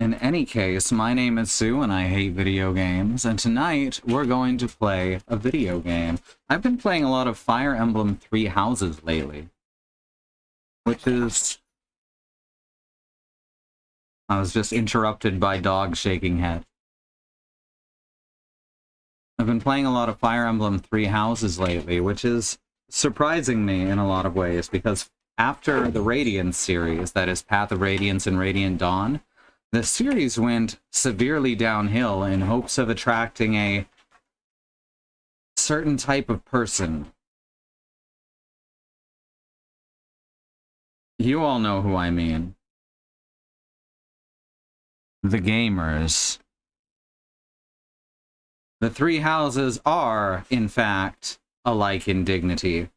In any case, my name is Sue and I hate video games, and tonight we're going to play a video game. I've been playing a lot of Fire Emblem Three Houses lately, which is... I was just interrupted by dog shaking head. I've been playing a lot of Fire Emblem Three Houses lately, which is surprising me in a lot of ways, because after the Radiance series, that is Path of Radiance and Radiant Dawn, the series went severely downhill in hopes of attracting a certain type of person. You all know who I mean. The gamers. The three houses are, in fact, alike in dignity.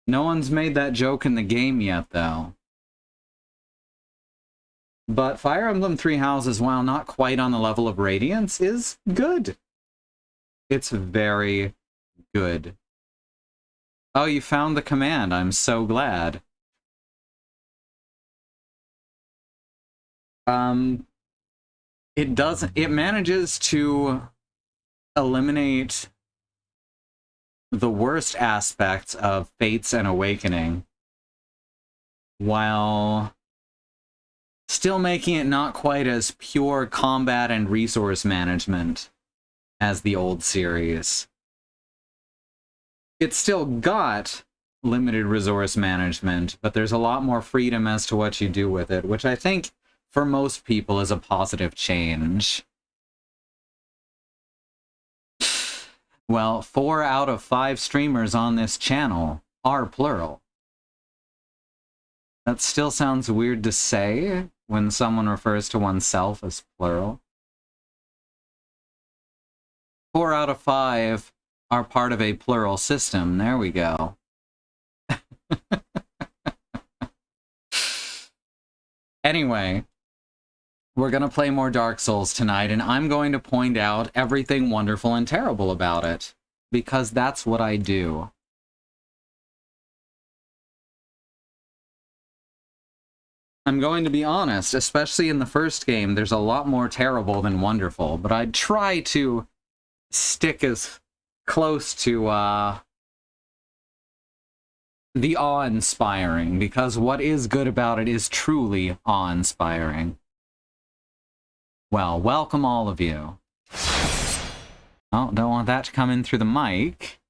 No one's made that joke in the game yet, though. But Fire Emblem Three Houses, while not quite on the level of Radiance, is good. It's very good. Oh, you found the command. I'm so glad. It manages to eliminate the worst aspects of Fates and Awakening, while still making it not quite as pure combat and resource management as the old series. It's still got limited resource management, but there's a lot more freedom as to what you do with it, which I think for most people is a positive change. Well, 4 out of 5 streamers on this channel are plural. That still sounds weird to say when someone refers to oneself as plural. 4 out of 5 are part of a plural system. There we go. Anyway, we're going to play more Dark Souls tonight, and I'm going to point out everything wonderful and terrible about it, because that's what I do. I'm going to be honest, especially in the first game, there's a lot more terrible than wonderful, but I'd try to stick as close to the awe-inspiring, because what is good about it is truly awe-inspiring. Well, welcome all of you. Oh, don't want that to come in through the mic.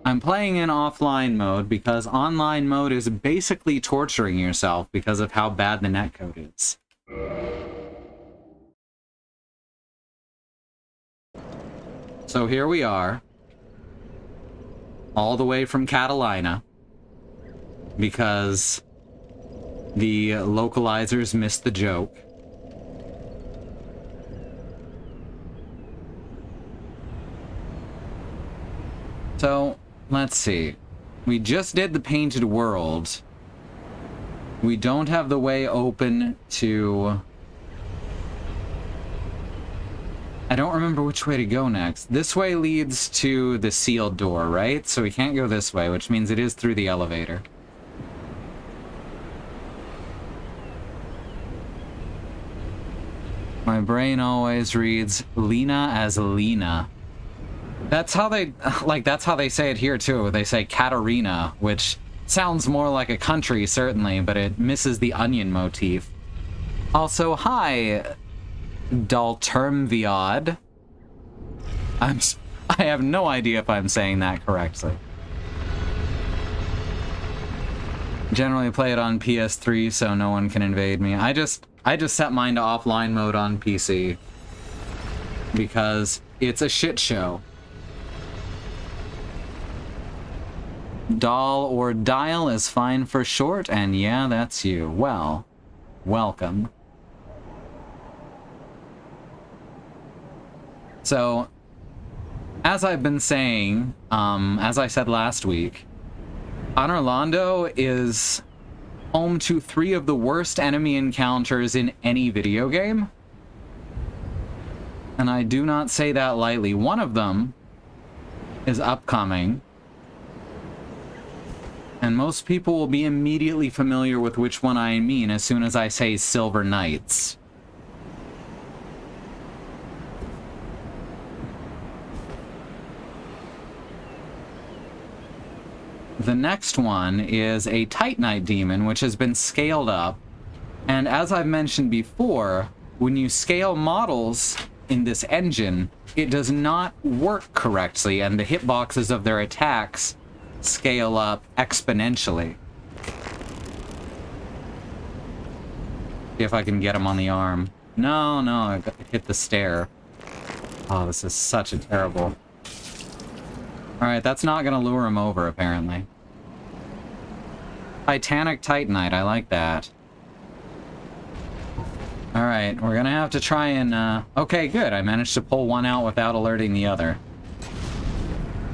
I'm playing in offline mode because online mode is basically torturing yourself because of how bad the netcode is. So here we are, all the way from Catalina, because the localizers missed the joke. So, let's see. We just did the painted world. We don't have the way open to... I don't remember which way to go next. This way leads to the sealed door, right? So we can't go this way, which means it is through the elevator. My brain always reads Lena as Lena. That's how they, that's how they say it here, too. They say Katarina, which sounds more like a country, certainly, but it misses the onion motif. Also, hi, Daltermviad. I have no idea if I'm saying that correctly. Generally play it on PS3, so no one can invade me. I just set mine to offline mode on PC, because it's a shit show. Doll or dial is fine for short, and yeah, that's you. Well, welcome. So, as I've been saying, as I said last week, Anor Londo is home to 3 of the worst enemy encounters in any video game. And I do not say that lightly. One of them is upcoming. And most people will be immediately familiar with which one I mean as soon as I say Silver Knights. The next one is a Titanite Demon, which has been scaled up. And as I've mentioned before, when you scale models in this engine, it does not work correctly, and the hitboxes of their attacks scale up exponentially. See if I can get him on the arm. No, I hit the stair. Oh, this is such a terrible... Alright, that's not gonna lure him over, apparently. Titanic Titanite, I like that. Alright, we're gonna have to try and, Okay, good, I managed to pull one out without alerting the other.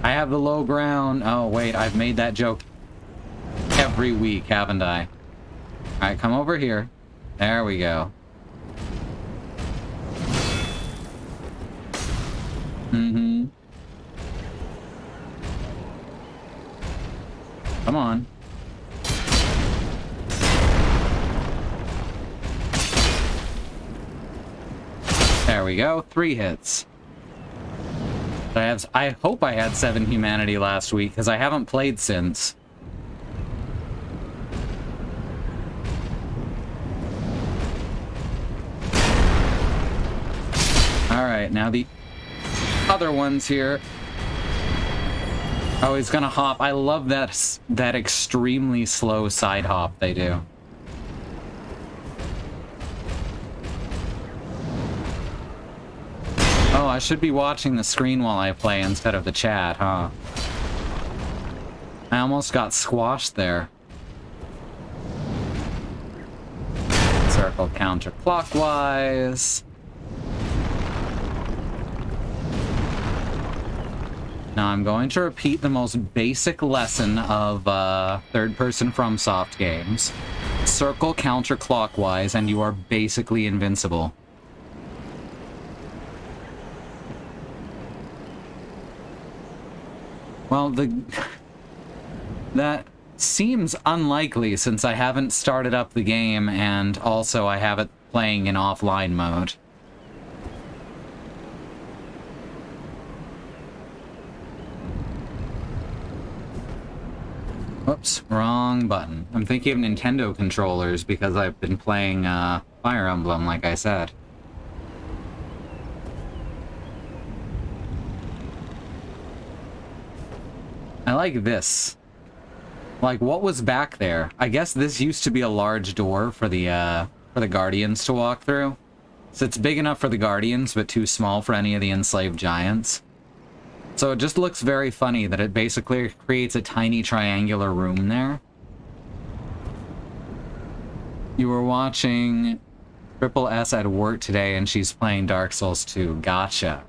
I have the low ground... Oh, wait, I've made that joke every week, haven't I? Alright, come over here. There we go. Mm-hmm. Come on. There we go. 3 hits. I hope I had 7 humanity last week, because I haven't played since. Alright, now the other ones here. Oh, he's gonna hop. I love that extremely slow side hop they do. Oh, I should be watching the screen while I play instead of the chat, huh? I almost got squashed there. Circle counterclockwise. Now I'm going to repeat the most basic lesson of third-person FromSoft games. Circle counterclockwise and you are basically invincible. Well, that seems unlikely since I haven't started up the game and also I have it playing in offline mode. Whoops, wrong button. I'm thinking of Nintendo controllers because I've been playing Fire Emblem, like I said. I like this. Like, what was back there? I guess this used to be a large door for the Guardians to walk through. So it's big enough for the Guardians, but too small for any of the enslaved giants. So it just looks very funny that it basically creates a tiny triangular room there. You were watching Triple S at work today and she's playing Dark Souls 2. Gotcha.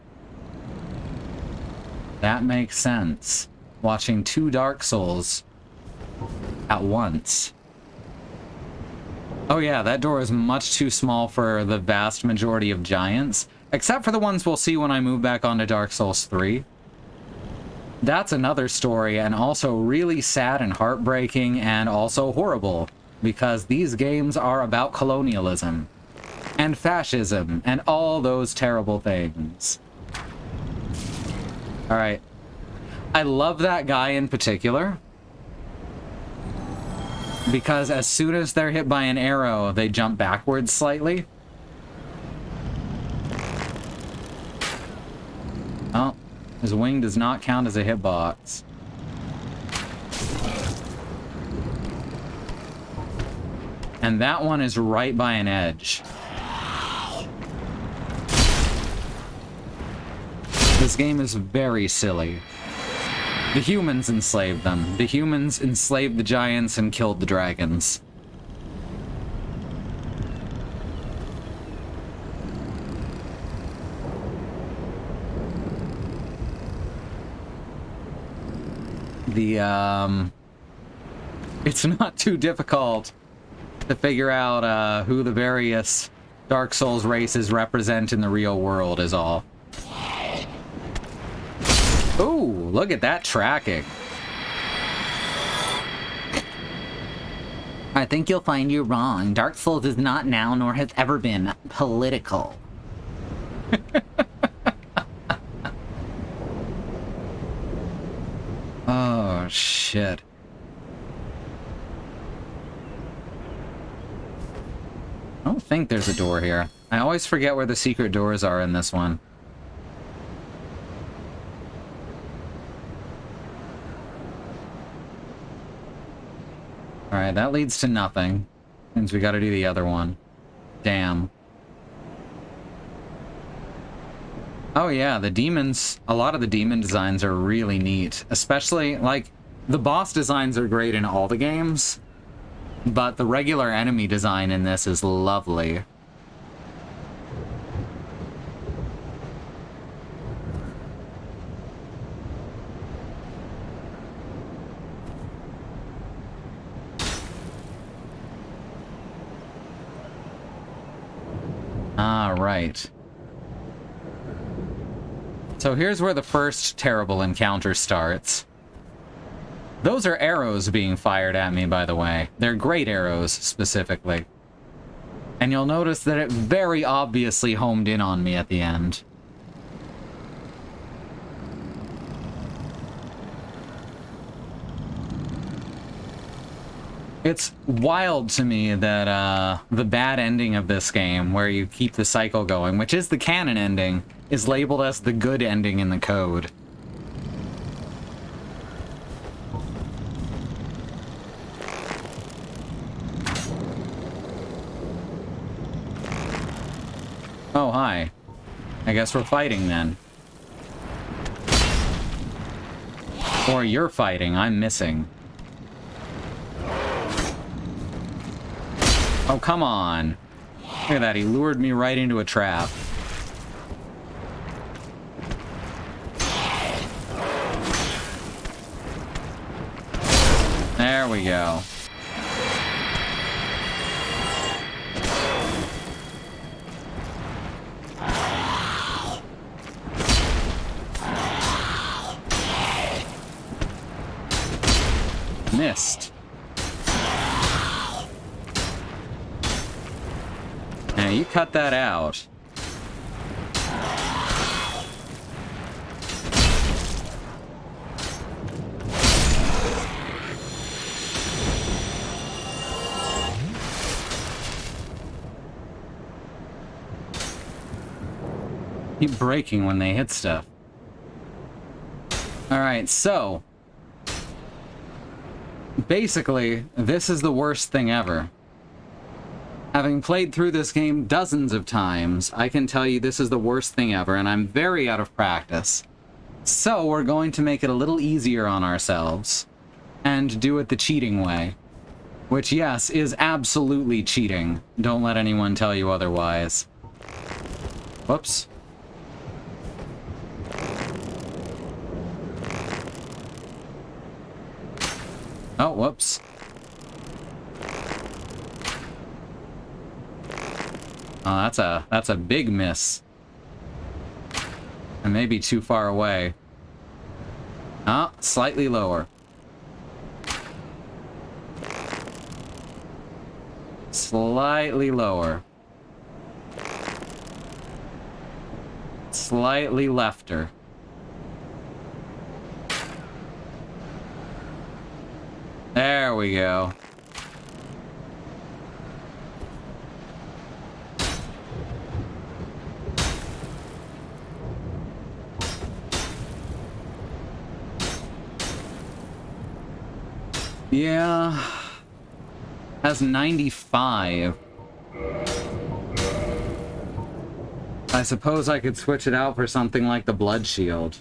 That makes sense. Watching 2 Dark Souls at once. Oh yeah, that door is much too small for the vast majority of giants, except for the ones we'll see when I move back onto Dark Souls 3. That's another story, and also really sad and heartbreaking, and also horrible, because these games are about colonialism, and fascism, and all those terrible things. Alright. I love that guy in particular, because as soon as they're hit by an arrow, they jump backwards slightly. Oh, his wing does not count as a hitbox. And that one is right by an edge. This game is very silly. The humans enslaved them. The humans enslaved the giants and killed the dragons. It's not too difficult to figure out who the various Dark Souls races represent in the real world is all. Ooh, look at that tracking. I think you'll find you wrong. Dark Souls is not now, nor has ever been, political. Oh, shit. I don't think there's a door here. I always forget where the secret doors are in this one. Alright, that leads to nothing. Means we gotta do the other one. Damn. Oh yeah, the demons, a lot of the demon designs are really neat. Especially, like, the boss designs are great in all the games, but the regular enemy design in this is lovely. Ah, right. So here's where the first terrible encounter starts. Those are arrows being fired at me, by the way. They're great arrows, specifically. And you'll notice that it very obviously homed in on me at the end. It's wild to me that the bad ending of this game, where you keep the cycle going, which is the canon ending, is labeled as the good ending in the code. Oh, hi. I guess we're fighting then. Or you're fighting, I'm missing. Oh, come on. Look at that, he lured me right into a trap. There we go. Missed. Now you cut that out. Keep breaking when they hit stuff. Alright, so basically, this is the worst thing ever. Having played through this game dozens of times, I can tell you this is the worst thing ever, and I'm very out of practice. So we're going to make it a little easier on ourselves, and do it the cheating way. Which, yes, is absolutely cheating. Don't let anyone tell you otherwise. Whoops. Oh, whoops. Oh, that's a big miss. And maybe too far away. Oh, slightly lower. Slightly lower. Slightly lefter. There we go. Yeah. Has 95. I suppose I could switch it out for something like the Blood Shield.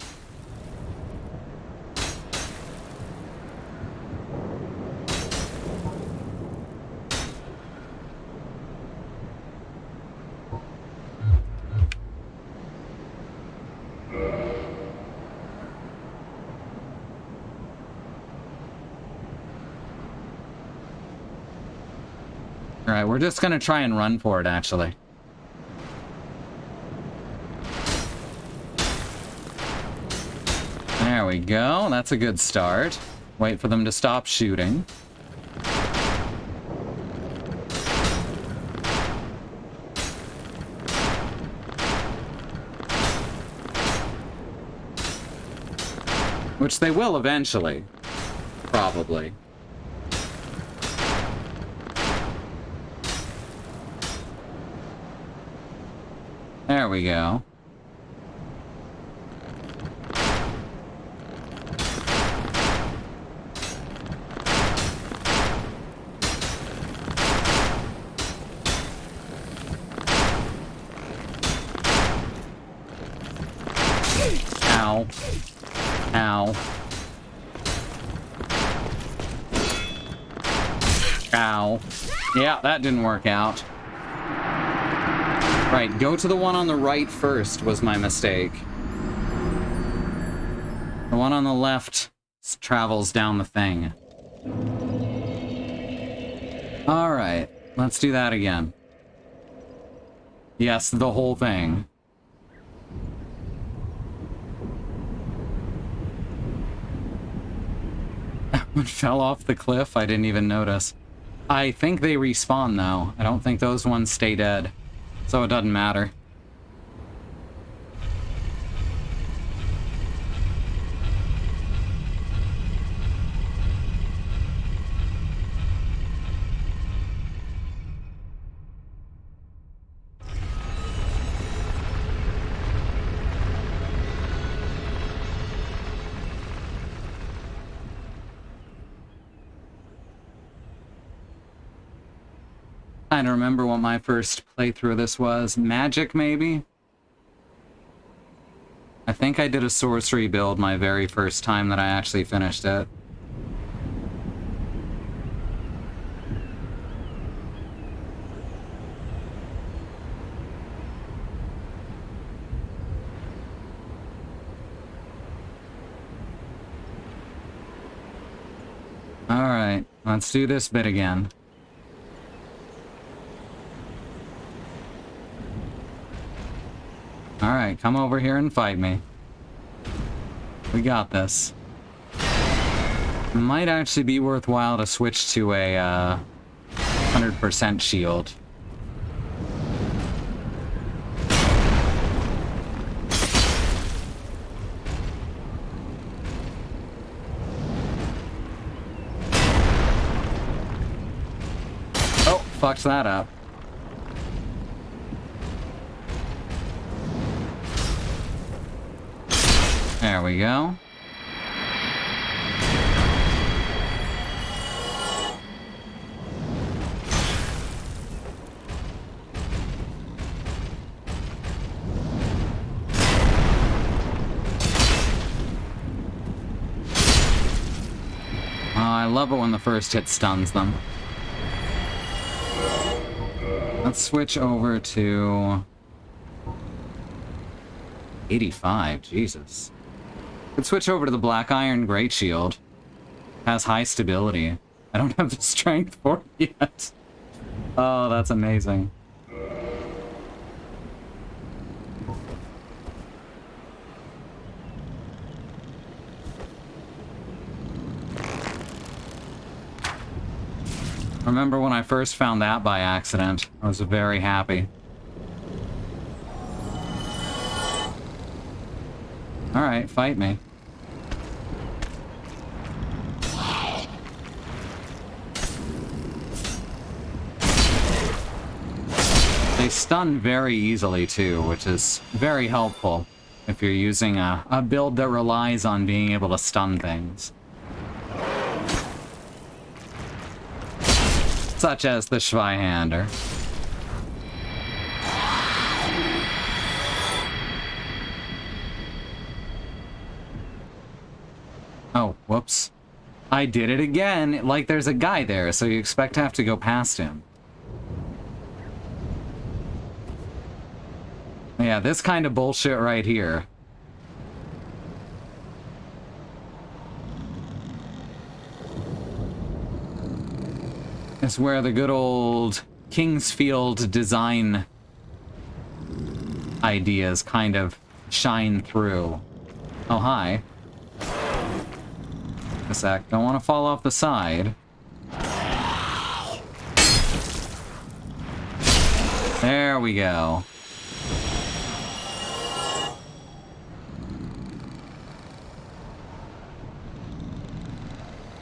Alright, we're just gonna try and run for it, actually. There we go, that's a good start. Wait for them to stop shooting. Which they will eventually. Probably. There we go. Ow. Ow. Ow. Yeah, that didn't work out. Right, go to the one on the right first was my mistake. The one on the left travels down the thing. Alright, let's do that again. Yes, the whole thing. That one fell off the cliff, I didn't even notice. I think they respawn though. I don't think those ones stay dead. So it doesn't matter. I don't remember what my first playthrough of this was. Magic, maybe? I think I did a sorcery build my very first time that I actually finished it. Alright, let's do this bit again. Alright, come over here and fight me. We got this. Might actually be worthwhile to switch to a 100% shield. Oh, fucked that up. There we go. Oh, I love it when the first hit stuns them. Let's switch over to 85, Jesus. Could switch over to the Black Iron Great Shield. Has high stability. I don't have the strength for it yet. Oh, that's amazing. Remember when I first found that by accident? I was very happy. Alright, fight me. They stun very easily too, which is very helpful if you're using a build that relies on being able to stun things. Such as the Schweihander. Oh, whoops. I did it again! Like, there's a guy there, so you expect to have to go past him. Yeah, this kind of bullshit right here. Is where the good old Kingsfield design ideas kind of shine through. Oh, hi. A sec. Don't want to fall off the side. There we go.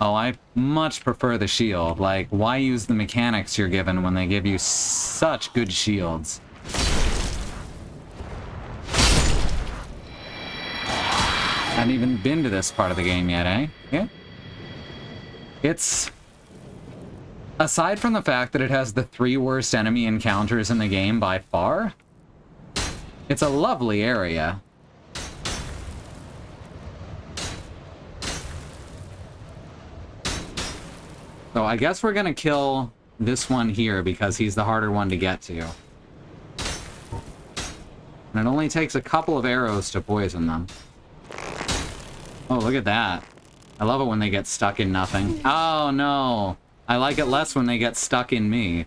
Oh, I much prefer the shield. Like, why use the mechanics you're given when they give you such good shields? I haven't even been to this part of the game yet, eh? Yeah. It's... Aside from the fact that it has the 3 worst enemy encounters in the game by far, it's a lovely area. So I guess we're gonna kill this one here because he's the harder one to get to. And it only takes a couple of arrows to poison them. Oh, look at that. I love it when they get stuck in nothing. Oh, no. I like it less when they get stuck in me.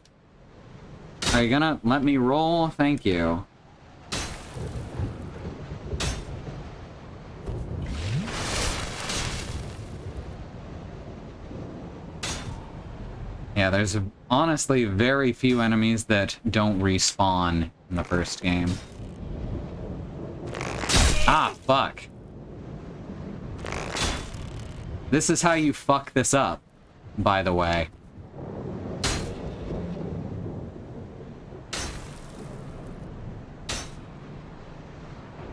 Are you gonna let me roll? Thank you. Yeah, there's honestly very few enemies that don't respawn in the first game. Ah, fuck. This is how you fuck this up, by the way.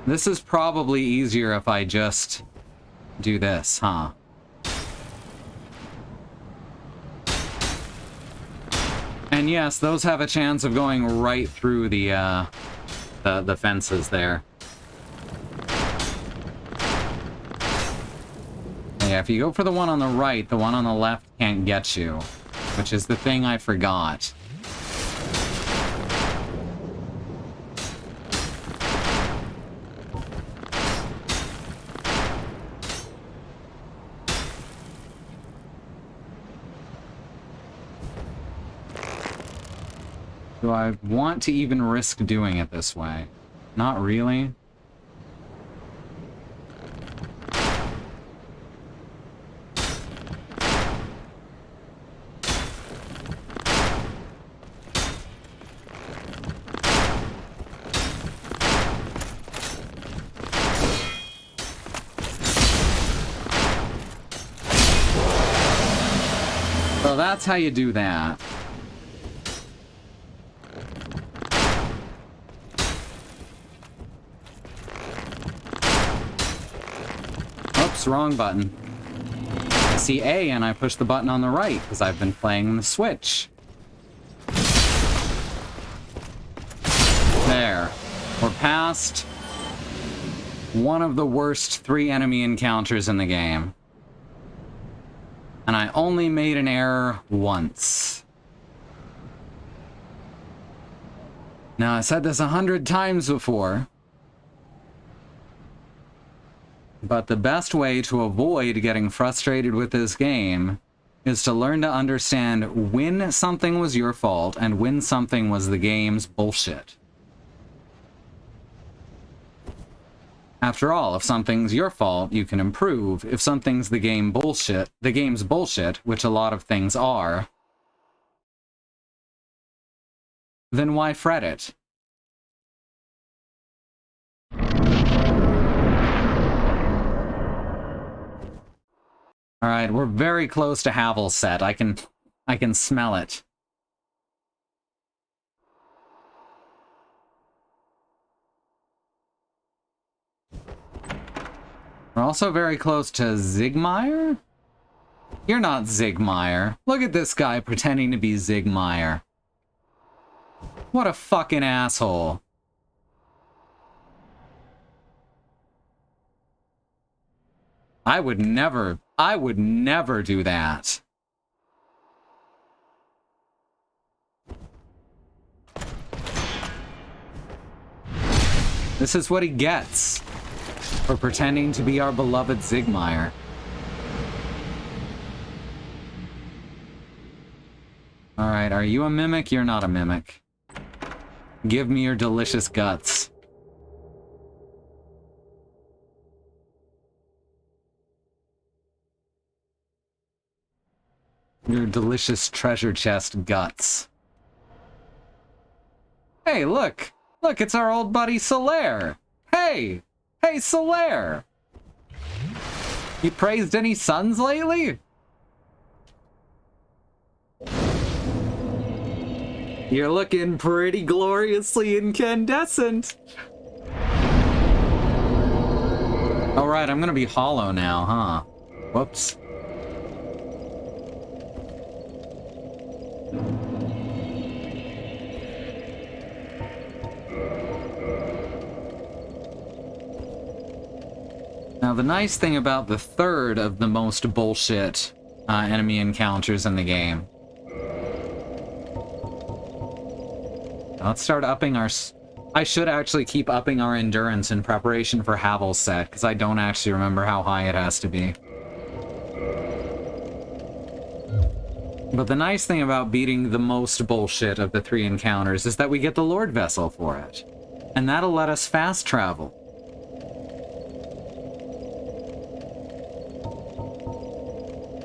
This is probably easier if I just do this, huh? And yes, those have a chance of going right through the fences there. Yeah, if you go for the one on the right, the one on the left can't get you, which is the thing I forgot. Do I want to even risk doing it this way? Not really. So that's how you do that. Oops, wrong button. I see A and I push the button on the right because I've been playing the Switch. There. We're past one of the worst 3 enemy encounters in the game. And I only made an error once. Now, I said this 100 times before, but the best way to avoid getting frustrated with this game is to learn to understand when something was your fault and when something was the game's bullshit. After all, if something's your fault, you can improve. If something's the game's bullshit, which a lot of things are, then why fret it? Alright, we're very close to Havel's set. I can smell it. We're also very close to Zigmeyer? You're not Zigmeyer. Look at this guy pretending to be Zigmeyer. What a fucking asshole. I would never do that. This is what he gets for pretending to be our beloved Zigmeyer. Alright, are you a mimic? You're not a mimic. Give me your delicious guts. Your delicious treasure chest guts. Hey, look! Look, it's our old buddy Solaire! Hey! Hey, Solaire! You praised any suns lately? You're looking pretty gloriously incandescent. All right, I'm gonna be hollow now, huh? Whoops. Now, the nice thing about the third of the most bullshit enemy encounters in the game. Let's start upping our... I should actually keep upping our endurance in preparation for Havel's set, because I don't actually remember how high it has to be. But the nice thing about beating the most bullshit of the 3 encounters is that we get the Lord Vessel for it. And that'll let us fast travel.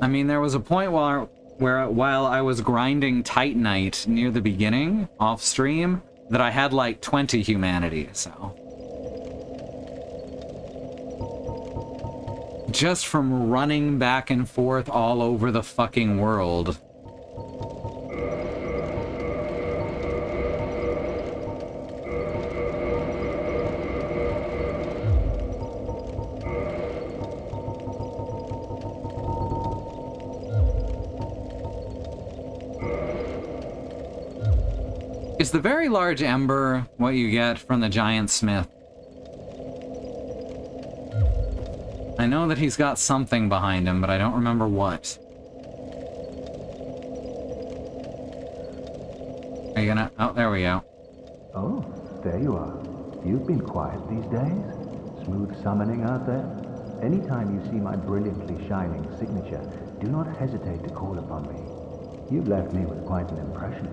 I mean, there was a point while I was grinding Titanite near the beginning, off stream, that I had like 20 humanity, so... Just from running back and forth all over the fucking world. Is the very large ember what you get from the giant smith? I know that he's got something behind him, but I don't remember what. Are you gonna... Oh, there we go. Oh, there you are. You've been quiet these days. Smooth summoning out there. Anytime you see my brilliantly shining signature, do not hesitate to call upon me. You've left me with quite an impression.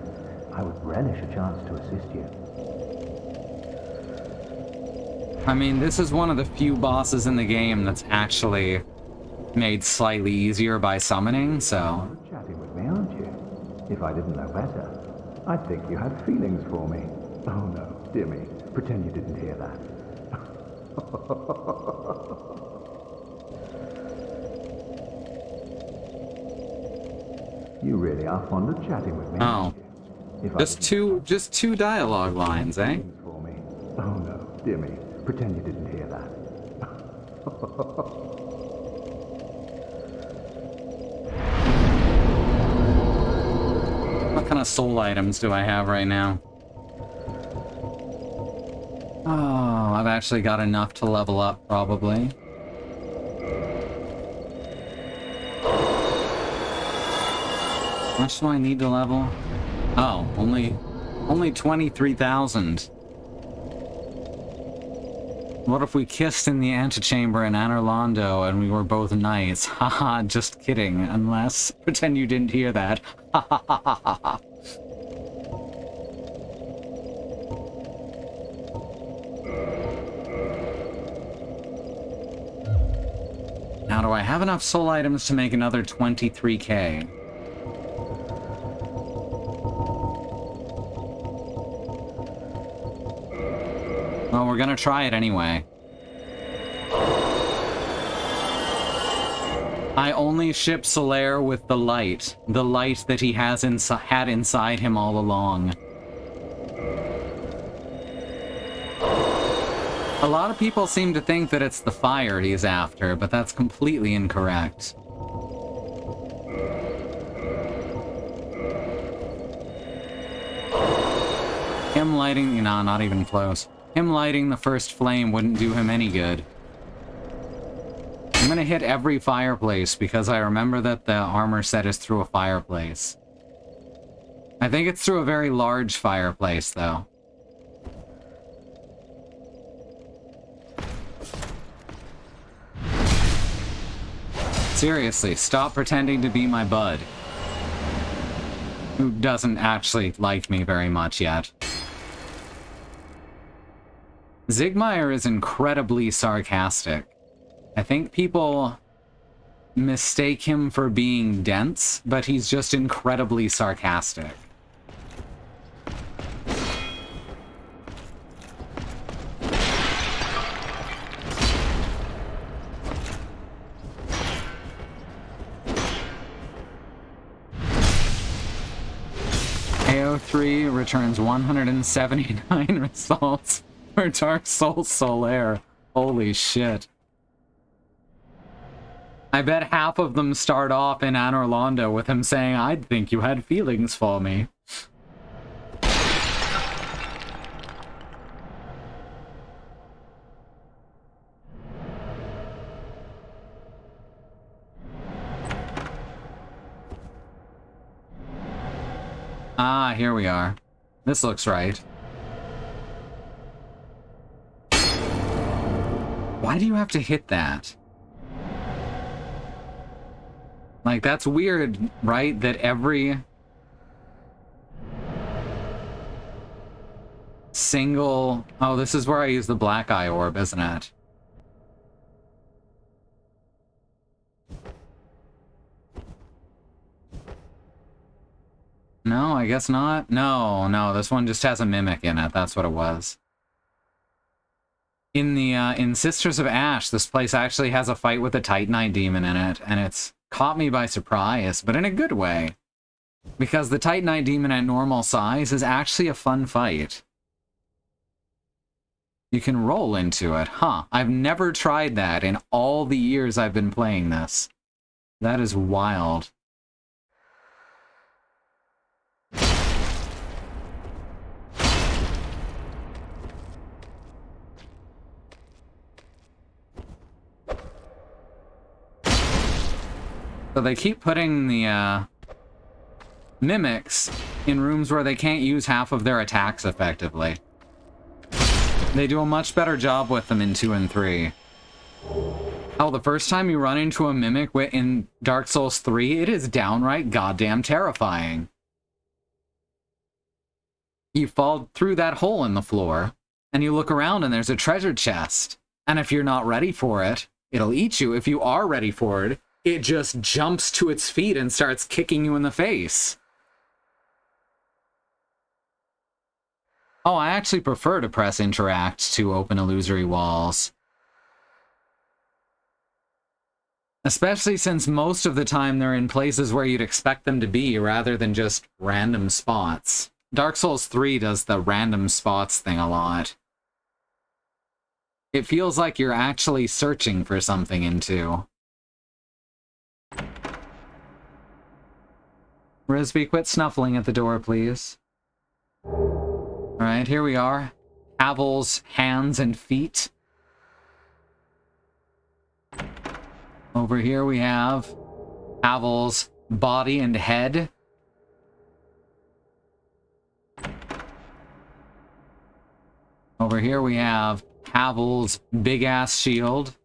I would relish a chance to assist you. I mean, this is one of the few bosses in the game that's actually made slightly easier by summoning, so... You're chatting with me, aren't you? If I didn't know better, I'd think you had feelings for me. Oh no, dear me. Pretend you didn't hear that. You really are fond of chatting with me, aren't you? Just two dialogue lines, eh? For me. Oh no, dear me. Pretend you didn't hear that. What kind of soul items do I have right now? Oh, I've actually got enough to level up, probably. How much do I need to level? Oh, only 23,000. What if we kissed in the antechamber in Anor Londo and we were both knights? Haha, just kidding. Unless, pretend you didn't hear that. Ha ha ha ha ha ha. Now, do I have enough soul items to make another 23k? Well, we're gonna try it anyway. I only ship Solaire with the light that he has had inside him all along. A lot of people seem to think that it's the fire he's after, but that's completely incorrect. Him lighting... Nah, not even close. Him lighting the first flame wouldn't do him any good. I'm gonna hit every fireplace because I remember that the armor set is through a fireplace. I think it's through a very large fireplace, though. Seriously, stop pretending to be my bud. Who doesn't actually like me very much yet. Zigmeyer is incredibly sarcastic. I think people mistake him for being dense, but he's just incredibly sarcastic. 3 returns 179 results for Dark Souls Solaire. Holy shit. I bet half of them start off in Anor Londo with him saying, "I'd think you had feelings for me." Ah, here we are. This looks right. Why do you have to hit that? Like, that's weird, right? That every single... Oh, this is where I use the black eye orb, isn't it? No, I guess not. No, this one just has a mimic in it. That's what it was. In the in Sisters of Ash, this place actually has a fight with a Titanite Demon in it, and it's caught me by surprise, but in a good way. Because the Titanite Demon at normal size is actually a fun fight. You can roll into it. Huh. I've never tried that in all the years I've been playing this. That is wild. So they keep putting the mimics in rooms where they can't use half of their attacks effectively. They do a much better job with them in 2 and 3. Oh, the first time you run into a mimic in Dark Souls 3, it is downright goddamn terrifying. You fall through that hole in the floor, and you look around and there's a treasure chest. And if you're not ready for it, it'll eat you. If you are ready for it, it just jumps to its feet and starts kicking you in the face. Oh, I actually prefer to press interact to open illusory walls. Especially since most of the time they're in places where you'd expect them to be rather than just random spots. Dark Souls 3 does the random spots thing a lot. It feels like you're actually searching for something in 2. Risby, quit snuffling at the door, please. Alright, here we are. Havel's hands and feet. Over here we have Havel's body and head. Over here we have Havel's big-ass shield.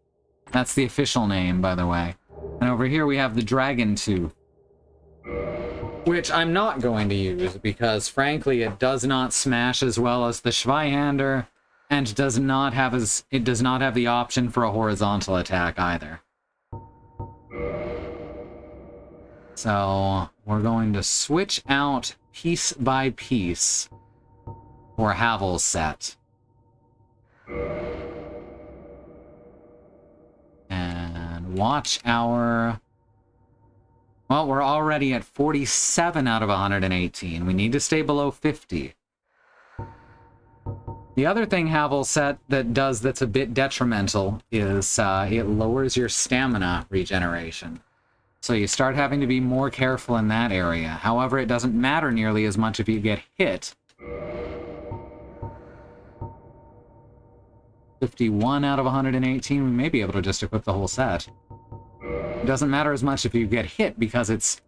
That's the official name, by the way. And over here we have the dragon tooth, which I'm not going to use because, frankly, it does not smash as well as the Schweihander, and does not have the option for a horizontal attack either. So we're going to switch out piece by piece for Havel's set. And watch our... Well, we're already at 47 out of 118. We need to stay below 50. The other thing Havel set that does that's a bit detrimental is it lowers your stamina regeneration. So you start having to be more careful in that area. However, it doesn't matter nearly as much if you get hit. 51 out of 118, we may be able to just equip the whole set. It doesn't matter as much if you get hit because its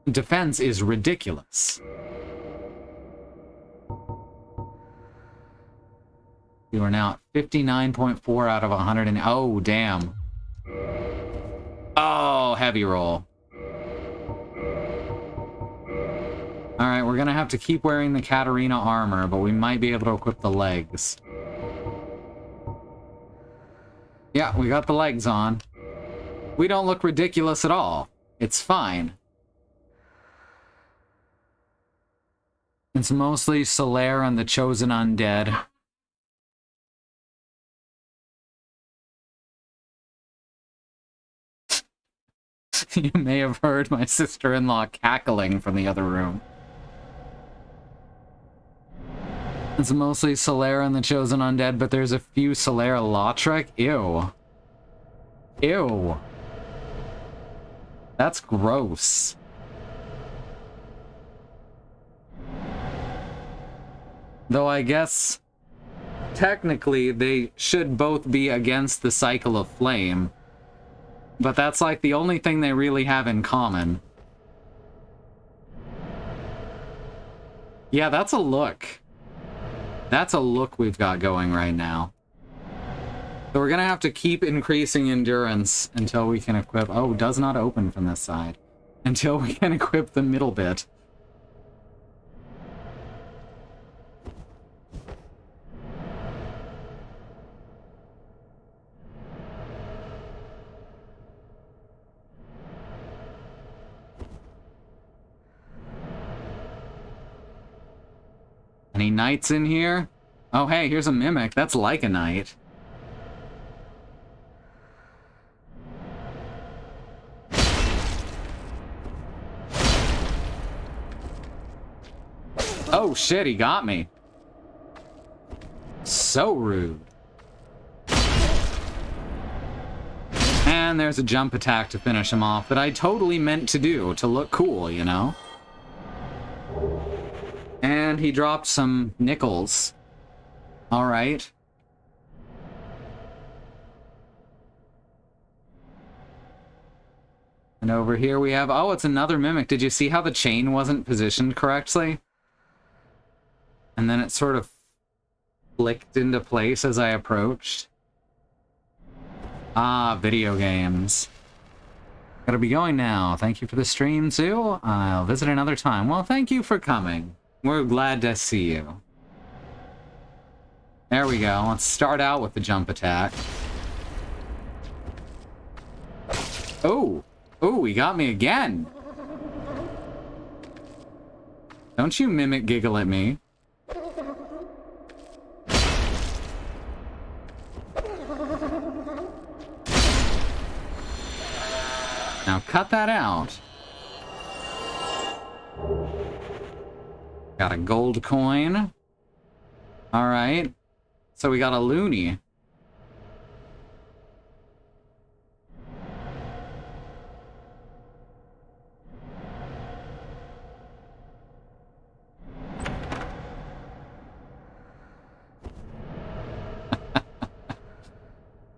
defense is ridiculous. You are now at 59.4 out of 100 and... Oh, damn. Oh, heavy roll. Alright, we're gonna have to keep wearing the Katarina armor, but we might be able to equip the legs. Yeah, we got the legs on. We don't look ridiculous at all. It's fine. It's mostly Solaire and the Chosen Undead. You may have heard my sister-in-law cackling from the other room. It's mostly Solera and the Chosen Undead, but there's a few Solera Lautrec. Ew. Ew. That's gross. Though I guess technically they should both be against the cycle of flame. But that's like the only thing they really have in common. Yeah, that's a look. That's a look we've got going right now. So we're gonna have to keep increasing endurance until we can equip... Oh, does not open from this side. Until we can equip the middle bit. Any knights in here? Oh, hey, here's a mimic. That's like a knight. Oh shit, he got me. So rude. And there's a jump attack to finish him off that I totally meant to do to look cool, you know? And he dropped some nickels. Alright. And over here we have... Oh, it's another mimic. Did you see how the chain wasn't positioned correctly? And then it sort of flicked into place as I approached. Ah, video games. Gotta be going now. Thank you for the stream, too. I'll visit another time. Well, thank you for coming. We're glad to see you. There we go. Let's start out with the jump attack. Oh! Oh, he got me again! Don't you mimic giggle at me. Now cut that out. Got a gold coin. Alright. So we got a loony.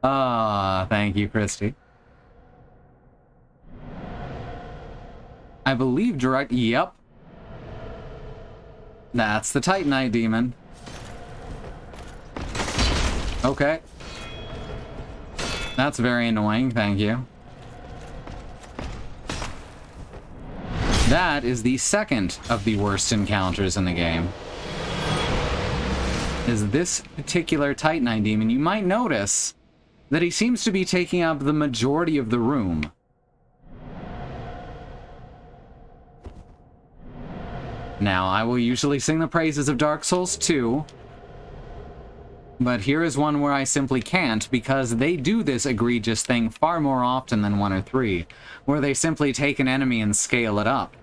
Ah, thank you, Christy. I believe direct... Yep. That's the Titanite Demon. Okay. That's very annoying, thank you. That is the second of the worst encounters in the game. Is this particular Titanite Demon. You might notice that he seems to be taking up the majority of the room. Now, I will usually sing the praises of Dark Souls 2, but here is one where I simply can't, because they do this egregious thing far more often than 1 or 3, where they simply take an enemy and scale it up,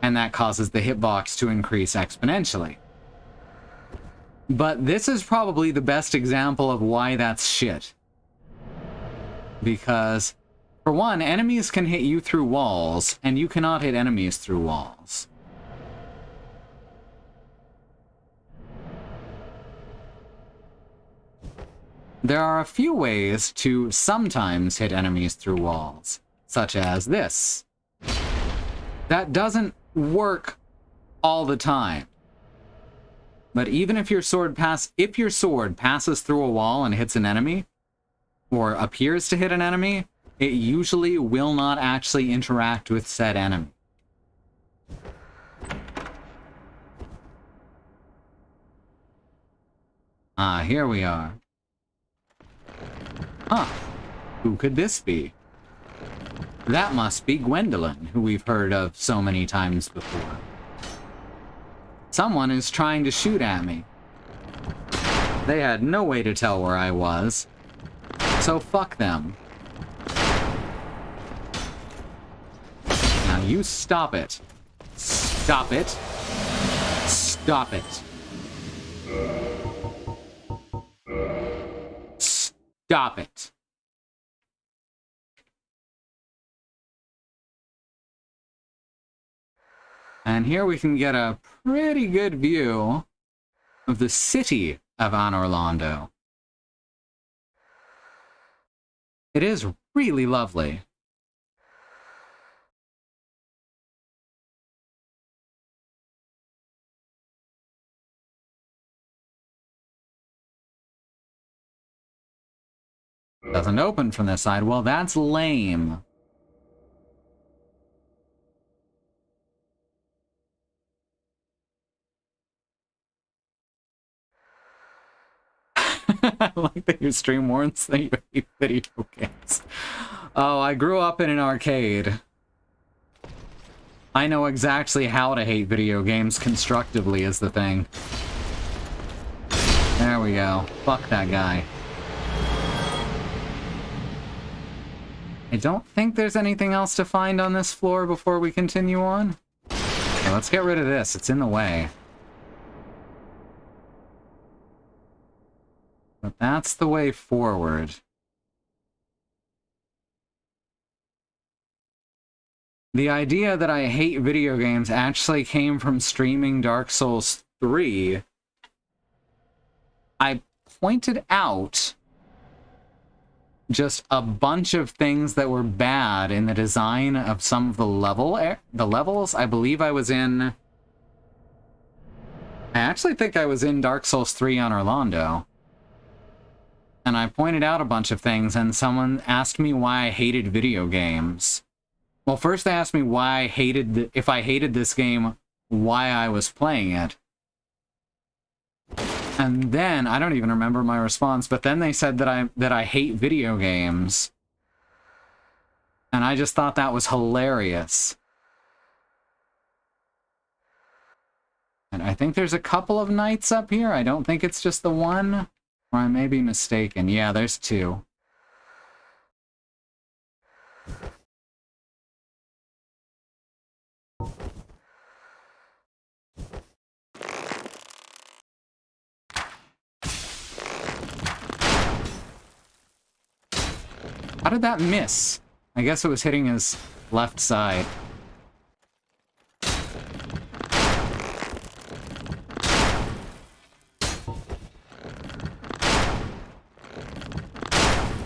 and that causes the hitbox to increase exponentially. But this is probably the best example of why that's shit. Because, for one, enemies can hit you through walls, and you cannot hit enemies through walls. There are a few ways to sometimes hit enemies through walls, such as this. That doesn't work all the time. But even if your sword passes through a wall and hits an enemy, or appears to hit an enemy, it usually will not actually interact with said enemy. Ah, here we are. Huh. Who could this be? That must be Gwendolyn, who we've heard of so many times before. Someone is trying to shoot at me. They had no way to tell where I was. So fuck them. Now you stop it. Stop it. Stop it. Stop it. And here we can get a pretty good view of the city of Anor Londo. It is really lovely. Doesn't open from this side. Well, that's lame. I like that your stream warns that you hate video games. Oh, I grew up in an arcade. I know exactly how to hate video games constructively is the thing. There we go. Fuck that guy. I don't think there's anything else to find on this floor before we continue on. Okay, let's get rid of this. It's in the way. But that's the way forward. The idea that I hate video games actually came from streaming Dark Souls 3. I pointed out just a bunch of things that were bad in the design of some of the levels. I believe I was in... I actually think I was in Dark Souls 3 Anor Londo. And I pointed out a bunch of things, and someone asked me why I hated video games. Well, first they asked me why I hated if I hated this game, why I was playing it. And then, I don't even remember my response, but then they said that I hate video games. And I just thought that was hilarious. And I think there's a couple of knights up here. I don't think it's just the one. Or I may be mistaken. Yeah, there's two. How did that miss? I guess it was hitting his left side.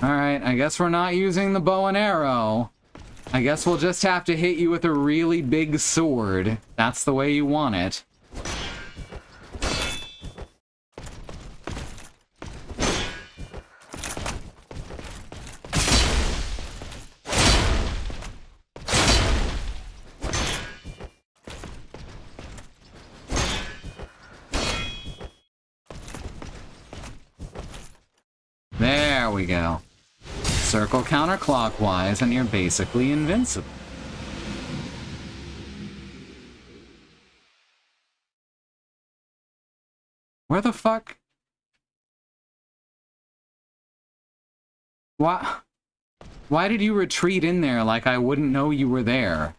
Alright, I guess we're not using the bow and arrow. I guess we'll just have to hit you with a really big sword. That's the way you want it. There we go. Circle counterclockwise and you're basically invincible. Where the fuck? Why did you retreat in there like I wouldn't know you were there?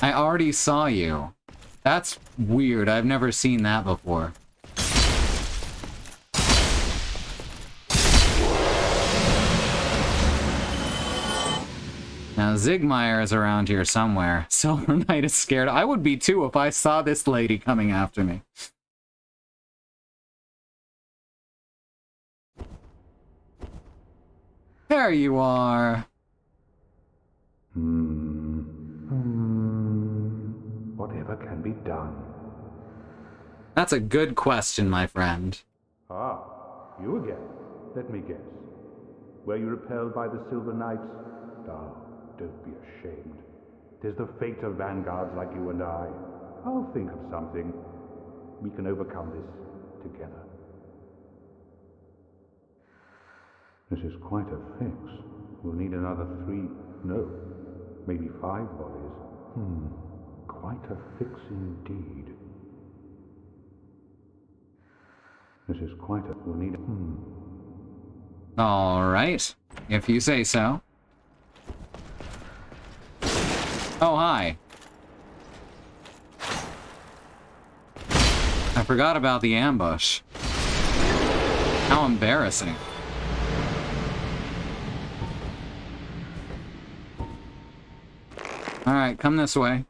I already saw you. That's weird. I've never seen that before. Now, Zigmeyer is around here somewhere. Silver Knight is scared. I would be too if I saw this lady coming after me. There you are. Whatever can be done. That's a good question, my friend. Ah, you again. Let me guess. Were you repelled by the Silver Knights? Ah, don't be ashamed. 'Tis the fate of vanguards like you and I. I'll think of something. We can overcome this together. This is quite a fix. We'll need another 3, no, maybe 5 bodies. Quite a fix indeed. This is quite a... we'll need... Alright, if you say so. Oh, hi. I forgot about the ambush. How embarrassing. Alright, come this way.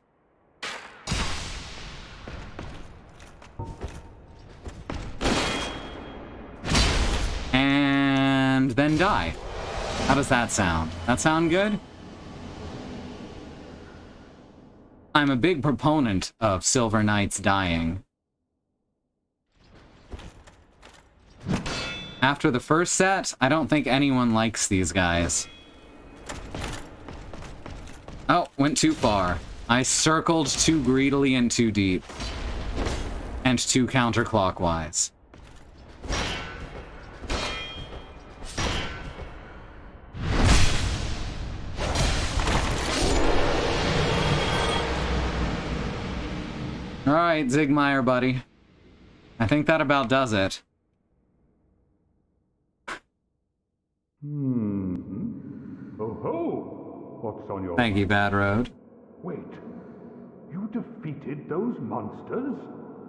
And then die. How does that sound? That sound good? I'm a big proponent of Silver Knights dying. After the first set, I don't think anyone likes these guys. Oh, went too far. I circled too greedily and too deep. And too counterclockwise. Alright, Zigmeyer, buddy. I think that about does it. Oh ho! What's on your Thank you, Bad Road. Wait. You defeated those monsters?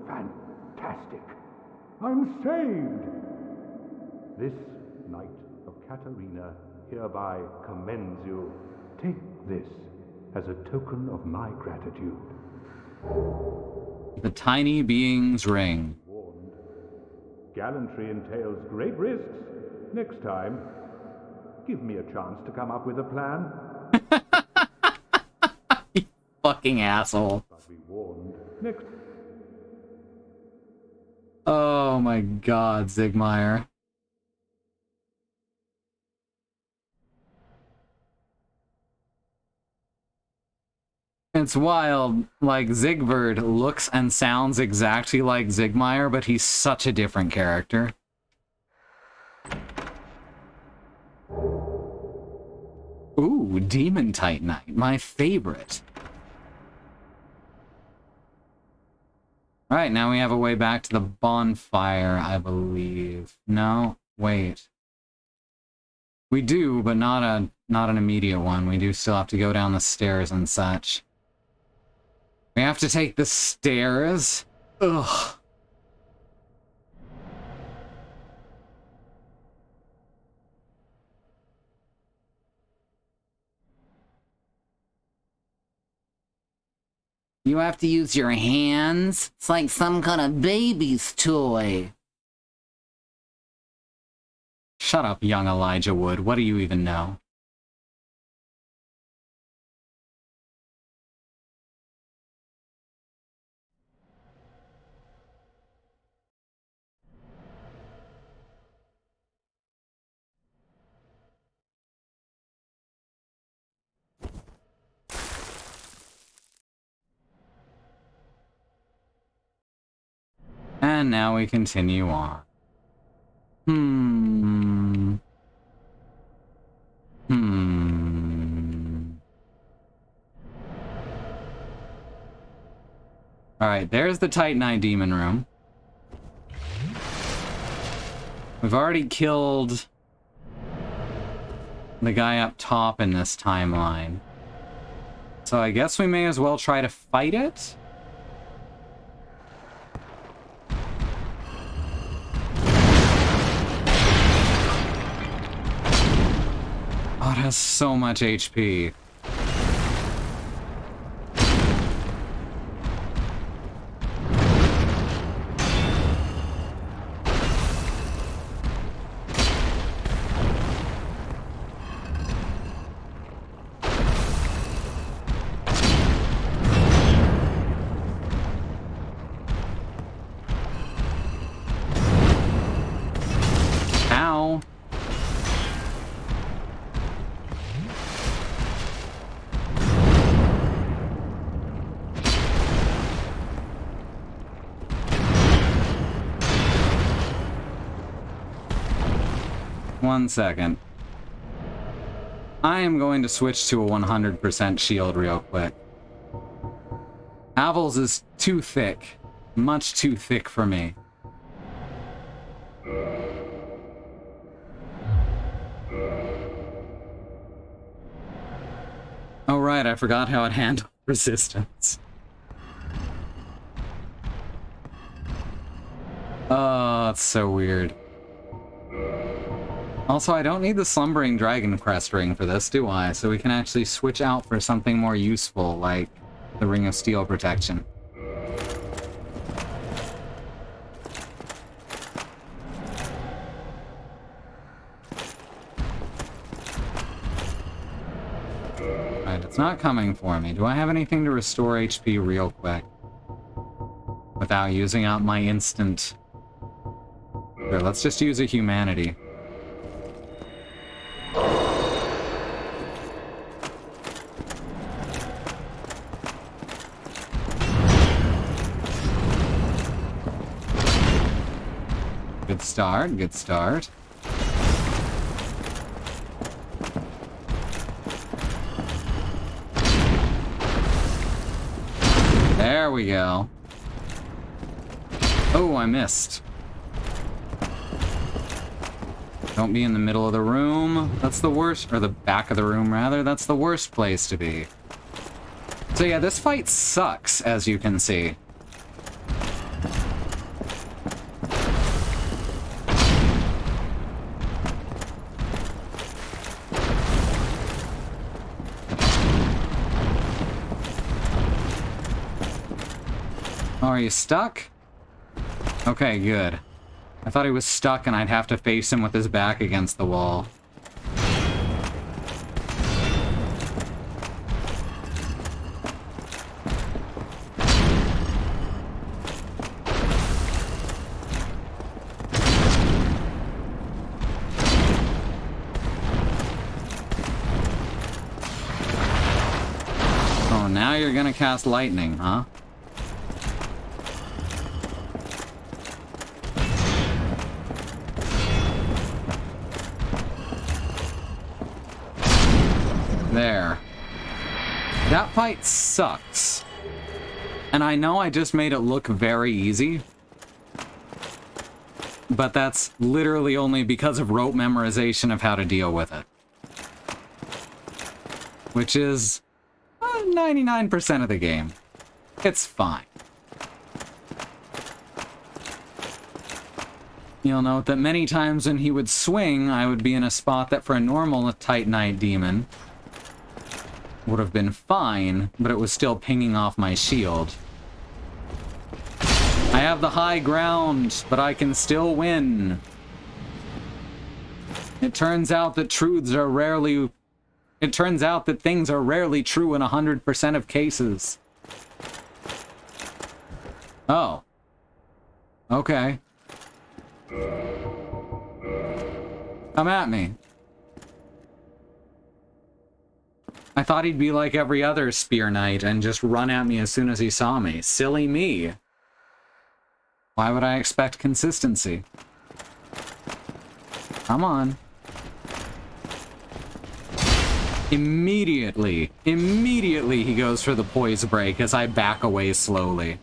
Fantastic. I'm saved. This Knight of Katarina hereby commends you. Take this as a token of my gratitude. The Tiny Being's Ring. Warned. Gallantry entails great risks. Next time, give me a chance to come up with a plan. You fucking asshole. But be warned. Next. Oh my god, Zigmeyer. It's wild. Like, Zigbird looks and sounds exactly like Zigmeyer, but he's such a different character. Ooh, Demon Titanite, my favorite. Alright, now we have a way back to the bonfire, I believe. No, wait. We do, but not an immediate one. We do still have to go down the stairs and such. We have to take the stairs? Ugh. You have to use your hands? It's like some kind of baby's toy. Shut up, young Elijah Wood. What do you even know? And now we continue on. Alright, there's the Titanite Demon room. We've already killed the guy up top in this timeline. So I guess we may as well try to fight it? Oh, it has so much HP. Ow. One second. I am going to switch to a 100% shield real quick. Havel's is too thick. Much too thick for me. Oh right, I forgot how it handled resistance. Oh, it's so weird. Also, I don't need the Slumbering Dragon Crest ring for this, do I? So we can actually switch out for something more useful, like the Ring of Steel Protection. Right, it's not coming for me. Do I have anything to restore HP real quick? Without using out my instant... Here, let's just use a humanity. Good start, good start. There we go. Oh, I missed. Don't be in the middle of the room. That's the worst, or the back of the room, rather. That's the worst place to be. So yeah, this fight sucks, as you can see. Oh, are you stuck? Okay, good. I thought he was stuck and I'd have to face him with his back against the wall. Oh, now you're gonna cast lightning, huh? There. That fight sucks. And I know I just made it look very easy. But that's literally only because of rote memorization of how to deal with it. Which is 99% of the game. It's fine. You'll note that many times when he would swing, I would be in a spot that for a normal Titanite Demon would have been fine, but it was still pinging off my shield. I have the high ground, but I can still win. It turns out that things are rarely true in 100% of cases. Oh. Okay. Come at me. I thought he'd be like every other Spear Knight and just run at me as soon as he saw me. Silly me. Why would I expect consistency? Come on. Immediately he goes for the poise break as I back away slowly.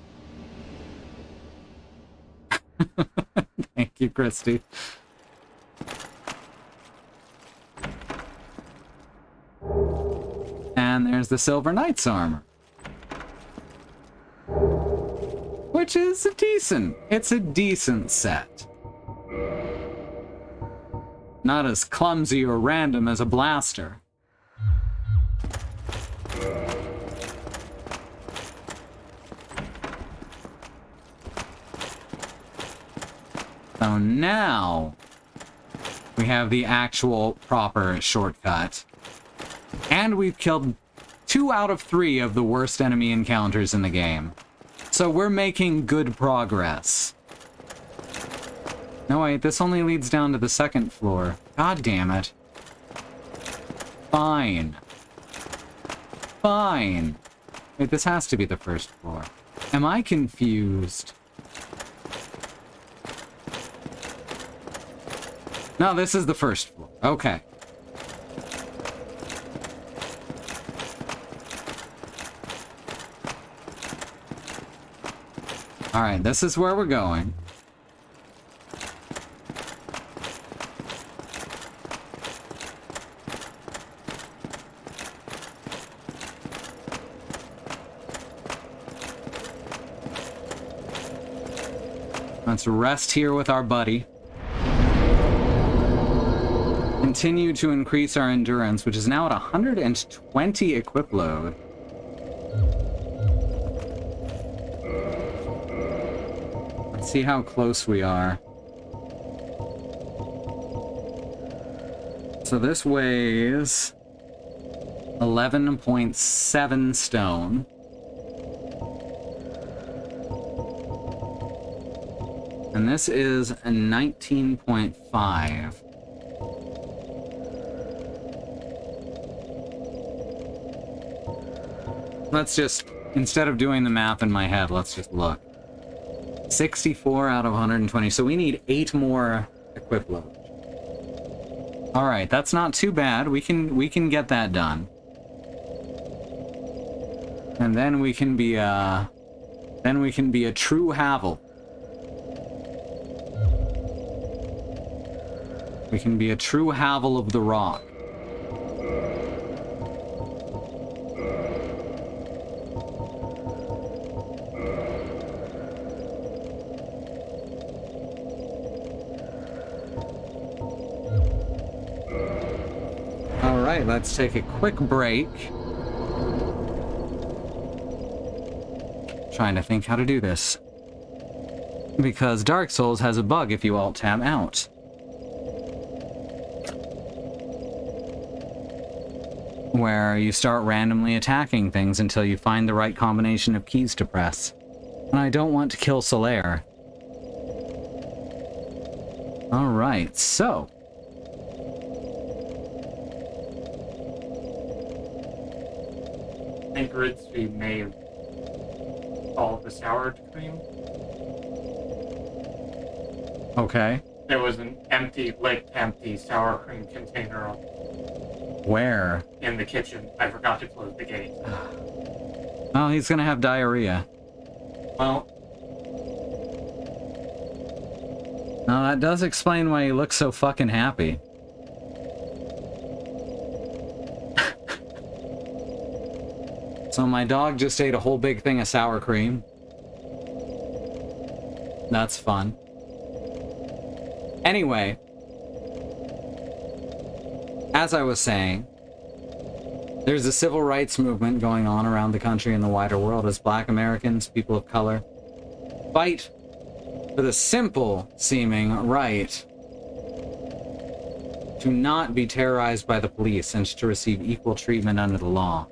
Thank you, Christy. And there's the Silver Knight's armor. Which is it's a decent set. Not as clumsy or random as a blaster. So now we have the actual proper shortcut. And we've killed 2 out of 3 of the worst enemy encounters in the game. So we're making good progress. No, wait, this only leads down to the 2nd floor. God damn it. Fine. Fine. Wait, this has to be the 1st floor. Am I confused? No, this is the 1st floor. Okay. Alright, this is where we're going. Let's rest here with our buddy. Continue to increase our endurance, which is now at 120 equip load. Let's see how close we are. So this weighs 11.7 stone. And this is a 19.5. Let's just, instead of doing the math in my head, let's just look. 64 out of 120, so we need 8 more equip load. Alright, that's not too bad. We can get that done. And then we can be a true Havel. We can be a true Havel of the Rock. Alright, let's take a quick break. Trying to think how to do this. Because Dark Souls has a bug if you alt-tab out. Where you start randomly attacking things until you find the right combination of keys to press. And I don't want to kill Solaire. Alright, so... I think Ridsley may have followed the sour cream. Okay. There was an empty sour cream container Where? in the kitchen. I forgot to close the gate. Oh, he's gonna have diarrhea. Well, Now that does explain why he looks so fucking happy. So my dog just ate a whole big thing of sour cream. That's fun. Anyway, as I was saying, there's a civil rights movement going on around the country and the wider world as Black Americans, people of color, fight for the simple seeming right to not be terrorized by the police and to receive equal treatment under the law.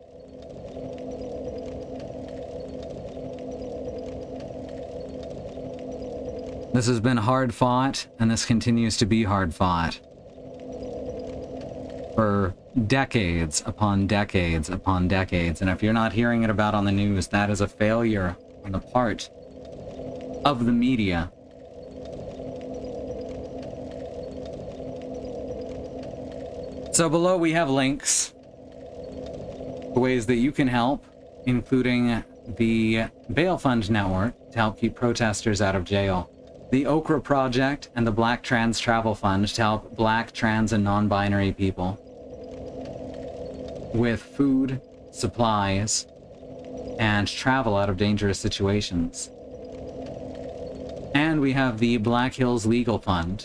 This has been hard fought, and this continues to be hard fought. For decades upon decades upon decades. And if you're not hearing it about on the news, that is a failure on the part of the media. So below we have links to ways that you can help, including the Bail Fund Network to help keep protesters out of jail. The Okra Project and the Black Trans Travel Fund to help Black, trans, and non-binary people with food, supplies, and travel out of dangerous situations. And we have the Black Hills Legal Fund,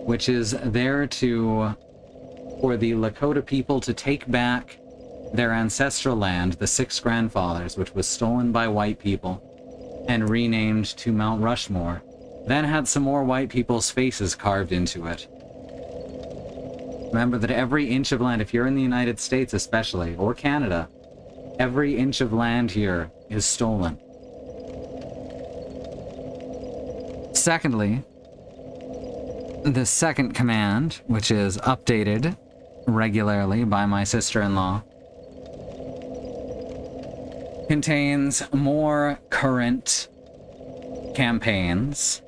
which is there for the Lakota people to take back their ancestral land, the Six Grandfathers, which was stolen by white people and renamed to Mount Rushmore, then had some more white people's faces carved into it. Remember that every inch of land, if you're in the United States especially, or Canada, every inch of land here is stolen. Secondly, the second command, which is updated regularly by my sister-in-law, contains more current campaigns.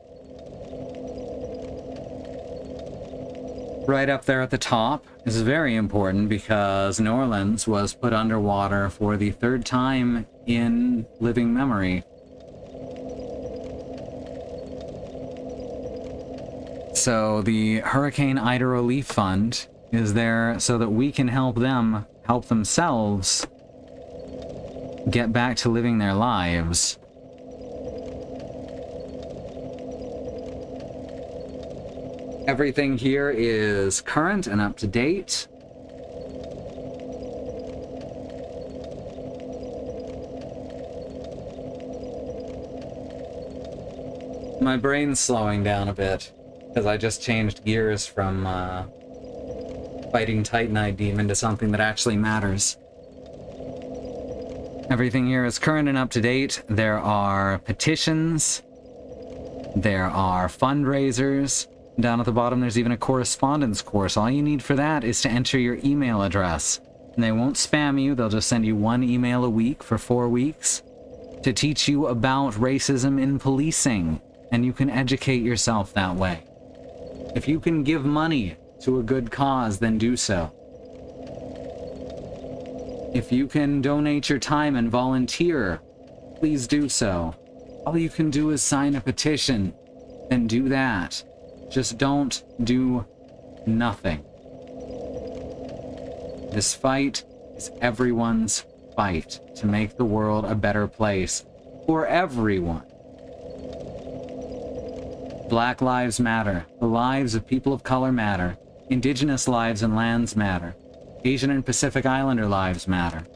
Right up there at the top is very important because New Orleans was put underwater for the third time in living memory. So the Hurricane Ida Relief Fund is there so that we can help them help themselves get back to living their lives. Everything here is current and up to date. My brain's slowing down a bit, because I just changed gears from fighting Titanite Demon to something that actually matters. Everything here is current and up to date. There are petitions. There are fundraisers. Down at the bottom, there's even a correspondence course. All you need for that is to enter your email address. And they won't spam you. They'll just send you one email a week for 4 weeks to teach you about racism in policing. And you can educate yourself that way. If you can give money to a good cause, then do so. If you can donate your time and volunteer, please do so. All you can do is sign a petition, then do that. Just don't do nothing. This fight is everyone's fight to make the world a better place for everyone. Black lives matter. The lives of people of color matter. Indigenous lives and lands matter. Asian and Pacific Islander lives matter.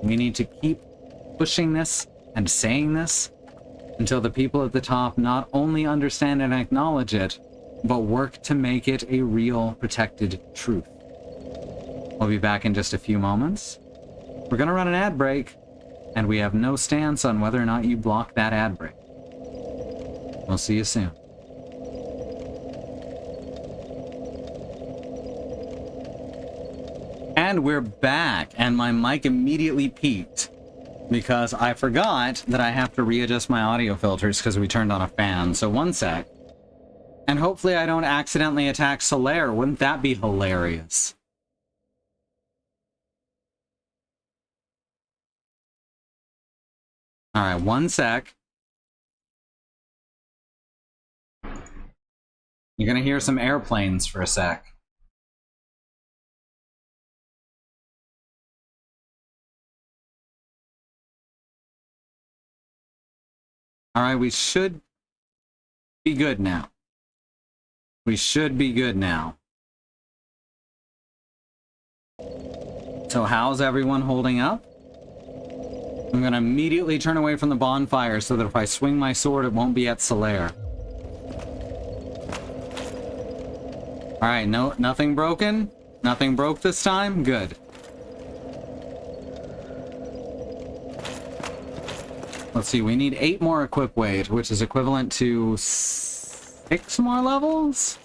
We need to keep pushing this and saying this until the people at the top not only understand and acknowledge it, but work to make it a real protected truth. We'll be back in just a few moments. We're gonna run an ad break, and we have no stance on whether or not you block that ad break. We'll see you soon. And we're back, and my mic immediately peaked because I forgot that I have to readjust my audio filters because we turned on a fan. So 1 sec. And hopefully I don't accidentally attack Solaire. Wouldn't that be hilarious? Alright, 1 sec. You're gonna hear some airplanes for a sec. Alright, we should be good now. We should be good now. So how's everyone holding up? I'm gonna immediately turn away from the bonfire so that if I swing my sword, it won't be at Solaire. Alright, no, nothing broken? Nothing broke this time? Good. Let's see, we need 8 more equip weight, which is equivalent to 6 more levels?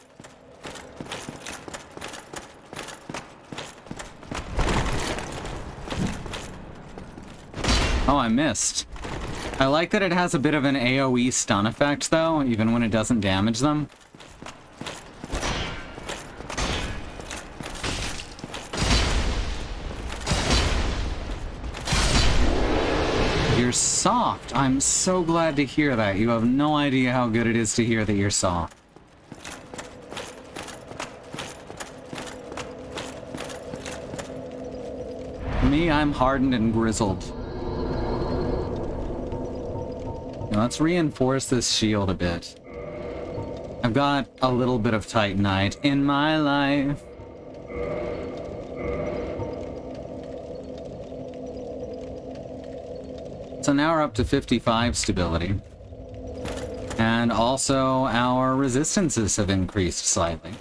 Oh, I missed. I like that it has a bit of an AoE stun effect, though, even when it doesn't damage them. You're soft. I'm so glad to hear that. You have no idea how good it is to hear that you're soft. Me, I'm hardened and grizzled. Now, let's reinforce this shield a bit. I've got a little bit of Titanite in my life. So now we're up to 55 stability. And also our resistances have increased slightly.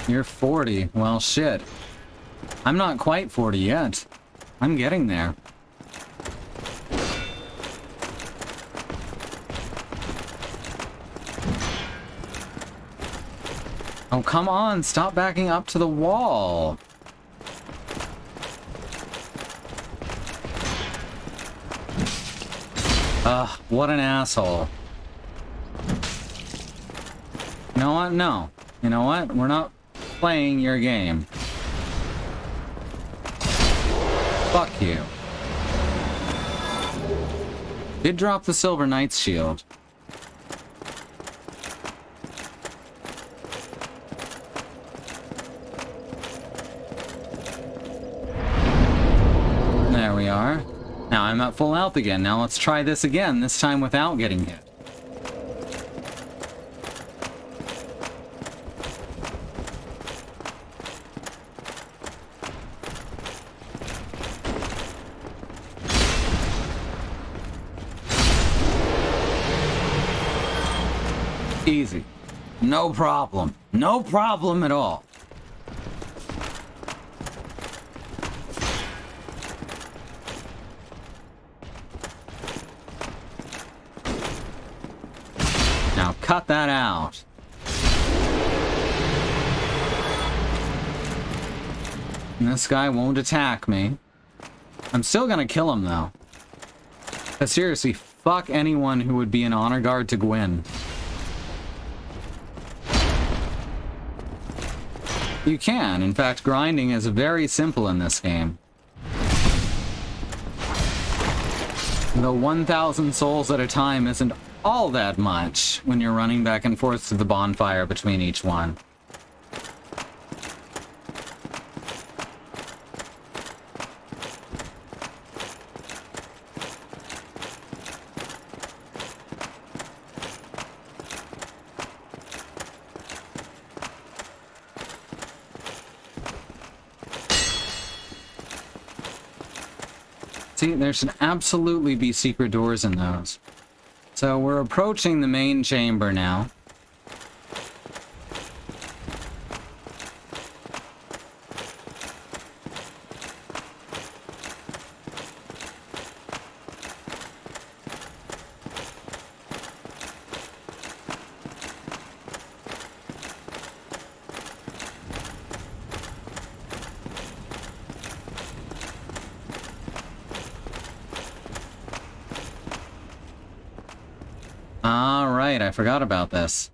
You're 40. Well, shit. I'm not quite 40 yet. I'm getting there. Oh, come on, stop backing up to the wall. Ugh, what an asshole. You know what? No. You know what? We're not playing your game. Fuck you. Did drop the Silver Knight's shield. There we are. Now I'm at full health again. Now let's try this again, this time without getting hit. Easy. No problem. No problem at all. Now cut that out. And this guy won't attack me. I'm still gonna kill him though. But seriously, fuck anyone who would be an honor guard to Gwyn. You can. In fact, grinding is very simple in this game. Though 1,000 souls at a time isn't all that much when you're running back and forth to the bonfire between each one. See, there should absolutely be secret doors in those. So we're approaching the main chamber now. Alright, I forgot about this.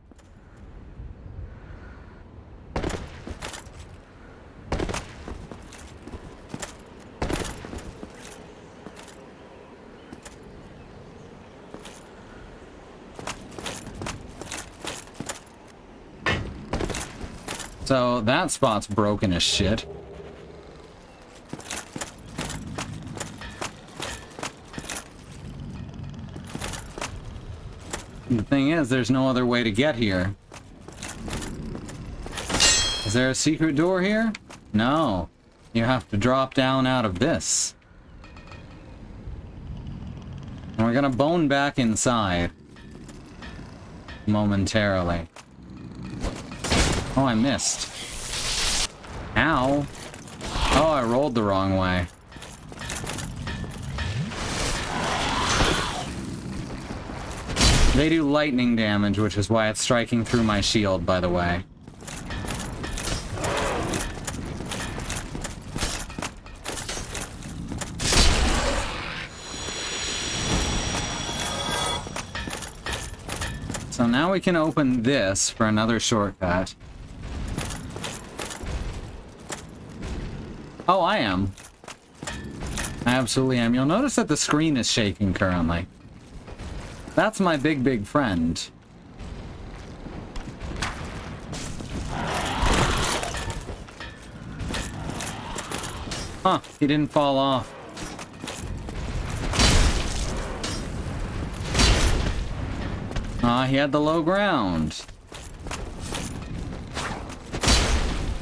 So that spot's broken as shit. The thing is, there's no other way to get here. Is there a secret door here? No. You have to drop down out of this. And we're gonna bone back inside. Momentarily. Oh, I missed. Ow. Oh, I rolled the wrong way. They do lightning damage, which is why it's striking through my shield, by the way. So now we can open this for another shortcut. Oh, I am. I absolutely am. You'll notice that the screen is shaking currently. That's my big friend. Huh, he didn't fall off. He had the low ground.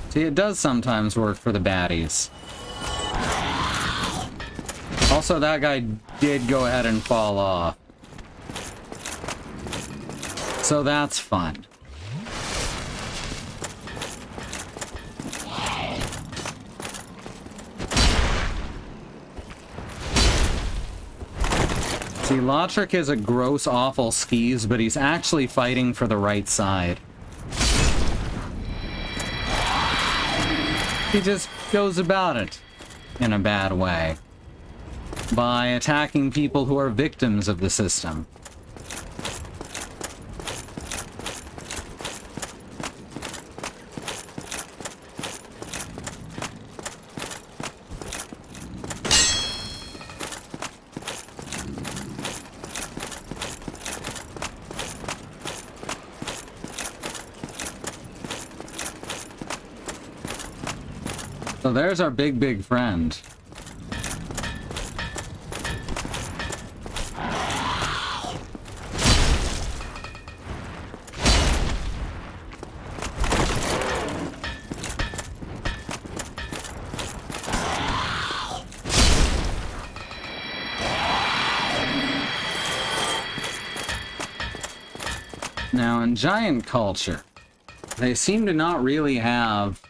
See, it does sometimes work for the baddies. Also, that guy did go ahead and fall off. So that's fun. See, Lotric is a gross, awful skis, but he's actually fighting for the right side. He just goes about it in a bad way. By attacking people who are victims of the system. So there's our big friend. Now, in giant culture, they seem to not really have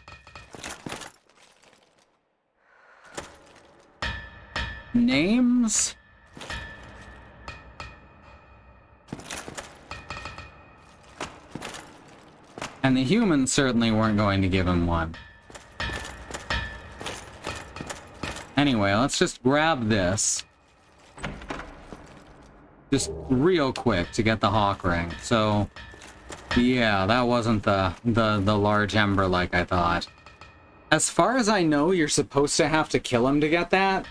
names. And the humans certainly weren't going to give him one. Anyway, let's just grab this. Just real quick to get the hawk ring. So, yeah, that wasn't the large ember like I thought. As far as I know, you're supposed to have to kill him to get that.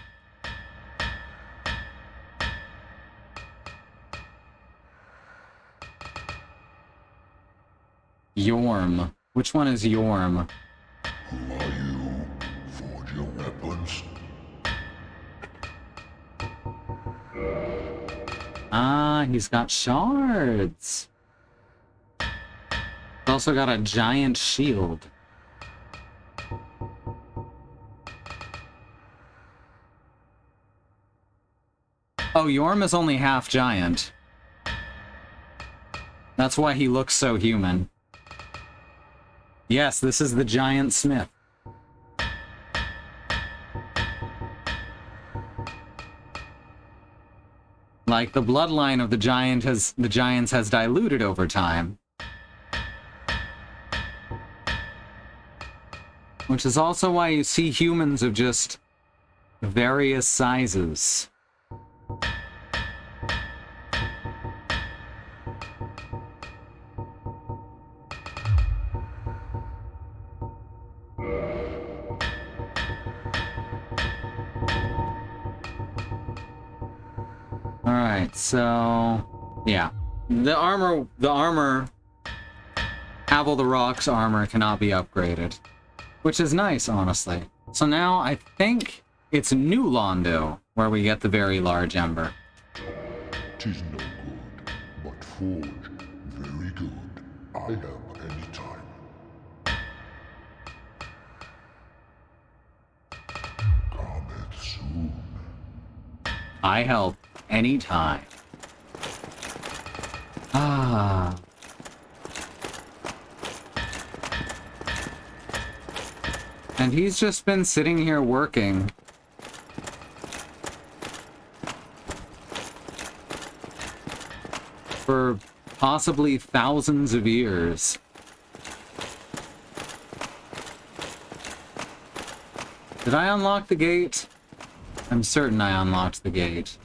Yorm. Which one is Yorm? Who are you? Forge your weapons? Ah, he's got shards. He's also got a giant shield. Oh, Yorm is only half giant. That's why he looks so human. Yes, this is the giant smith. Like, the bloodline of the giants has diluted over time. Which is also why you see humans of just various sizes. Alright, so yeah. The armor Havel the Rock's armor cannot be upgraded. Which is nice, honestly. So now I think it's New Londo where we get the very large ember. 'Tis no good, but forge very good. I help any time. Cometh soon. I help anytime. Ah. And he's just been sitting here working. For possibly thousands of years. Did I unlock the gate? I'm certain I unlocked the gate.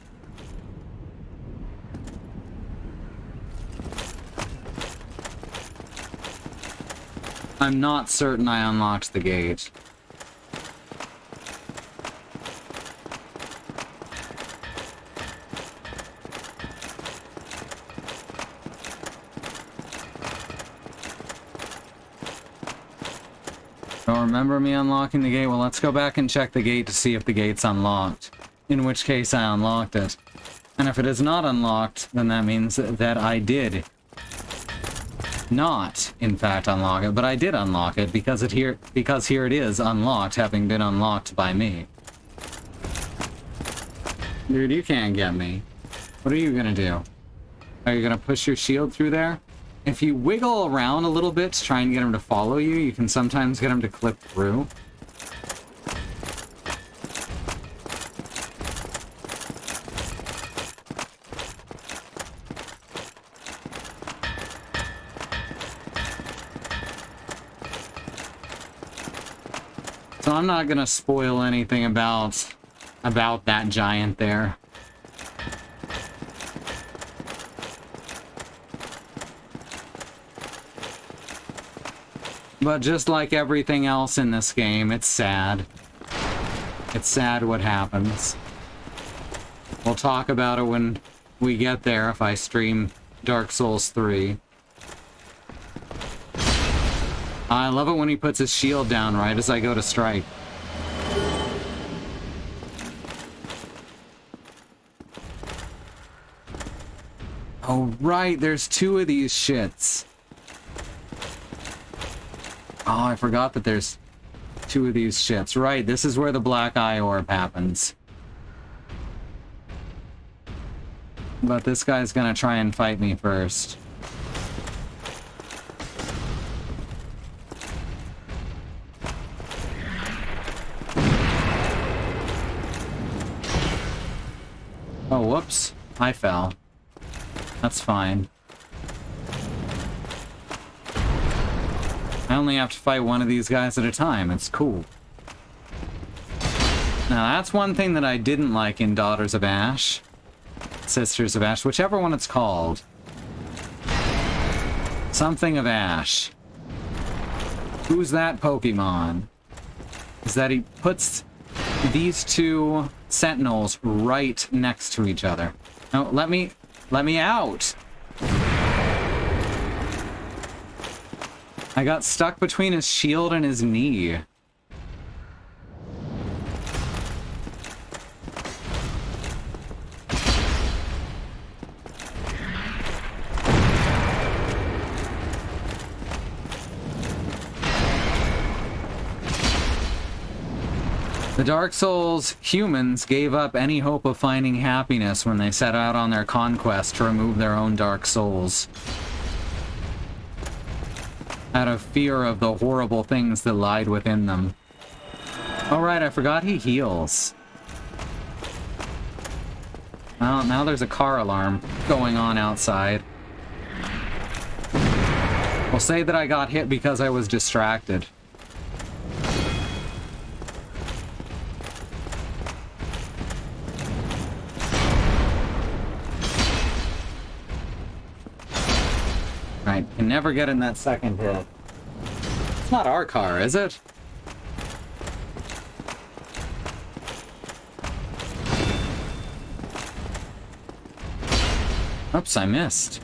I'm not certain I unlocked the gate. Don't remember me unlocking the gate? Well, let's go back and check the gate to see if the gate's unlocked. In which case I unlocked it. And if it is not unlocked, then that means that I did not, in fact, unlock it, but I did unlock it because here it is unlocked, having been unlocked by me. Dude, you can't get me. What are you gonna do? Are you gonna push your shield through there? If you wiggle around a little bit to try and get him to follow you, you can sometimes get him to clip through. So I'm not gonna spoil anything about that giant there. But just like everything else in this game, it's sad. It's sad what happens. We'll talk about it when we get there if I stream Dark Souls 3. I love it when he puts his shield down right as I go to strike. Oh, right, there's two of these shits. Oh, I forgot that there's two of these shits. Right, this is where the black eye orb happens. But this guy's gonna try and fight me first. Oh, whoops. I fell. That's fine. I only have to fight one of these guys at a time. It's cool. Now, that's one thing that I didn't like in Daughters of Ash. Sisters of Ash, whichever one it's called. Something of Ash. Who's that Pokemon? Is that he puts these two sentinels right next to each other. No, let me out! I got stuck between his shield and his knee. The Dark Souls humans gave up any hope of finding happiness when they set out on their conquest to remove their own Dark Souls. Out of fear of the horrible things that lied within them. Oh right, I forgot he heals. Well, now there's a car alarm going on outside. We'll say that I got hit because I was distracted. Right, can never get in that second hit. It's not our car, is it? Oops, I missed.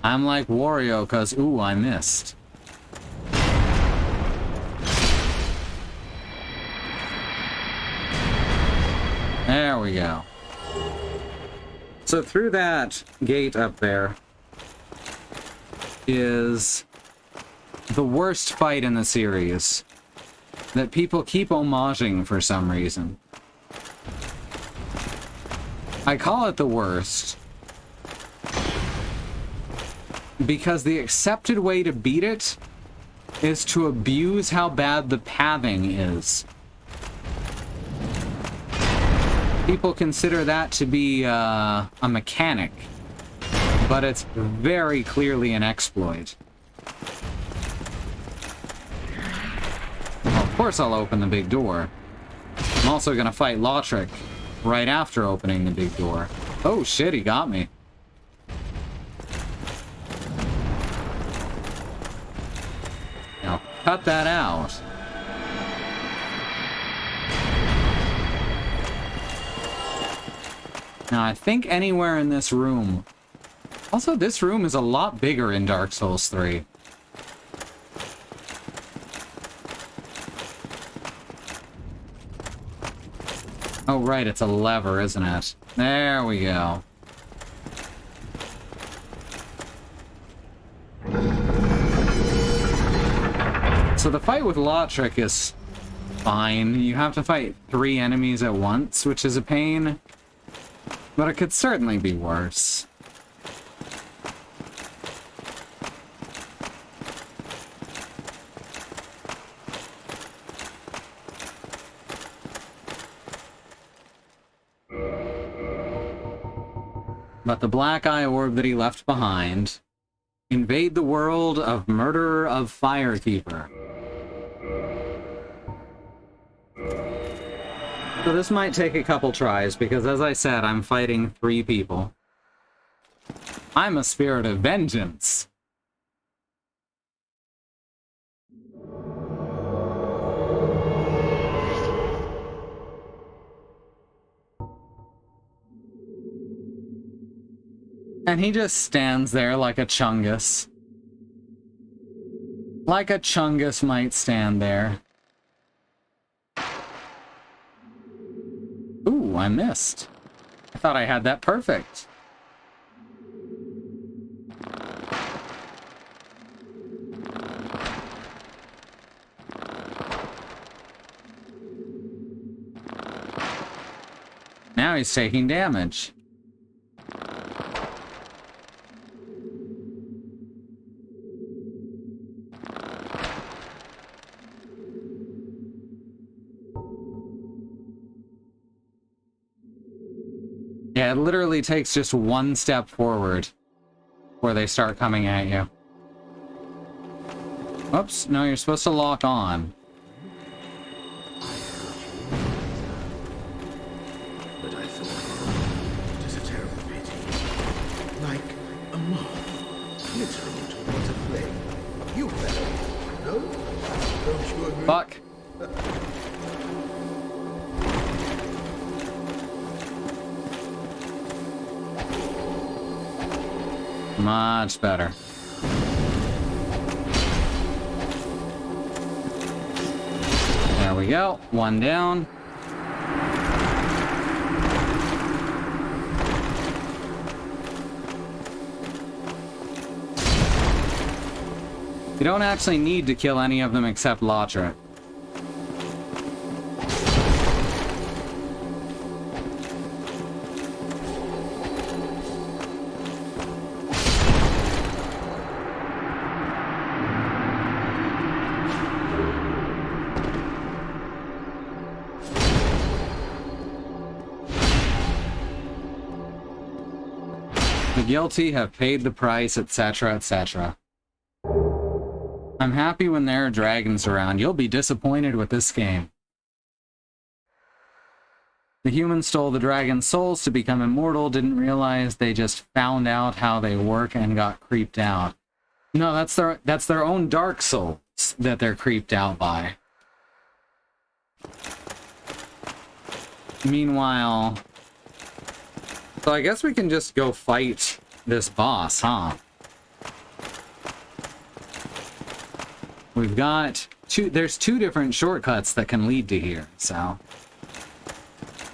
I'm like Wario, cause ooh, I missed. There we go. So through that gate up there is the worst fight in the series that people keep homaging for some reason. I call it the worst because the accepted way to beat it is to abuse how bad the pathing is. People consider that to be a mechanic, but it's very clearly an exploit. Well, of course I'll open the big door. I'm also gonna fight Lautrec right after opening the big door. Oh shit, he got me. Now, cut that out. Now, I think anywhere in this room... Also, this room is a lot bigger in Dark Souls 3. Oh, right, it's a lever, isn't it? There we go. So the fight with Lautrec is fine. You have to fight 3 enemies at once, which is a pain. But it could certainly be worse. But the black eye orb that he left behind. Invade the world of Murderer of Firekeeper. So this might take a couple tries, because as I said, I'm fighting 3 people. I'm a spirit of vengeance. And he just stands there like a chungus. Like a chungus might stand there. Ooh, I missed. I thought I had that perfect. Now he's taking damage. Yeah, it literally takes just one step forward before they start coming at you. Oops, no, you're supposed to lock on. But I thought it is a terrible pity. Like a moth, glittering towards a flame. You better. No? Don't you agree? Fuck. Much better. There we go. One down. You don't actually need to kill any of them except Lothric. The guilty have paid the price, etc., etc. I'm happy when there are dragons around. You'll be disappointed with this game. The humans stole the dragon's souls to become immortal, didn't realize they just found out how they work and got creeped out. No, that's their own dark souls that they're creeped out by. Meanwhile... So I guess we can just go fight this boss, huh? We've got there's two different shortcuts that can lead to here, so.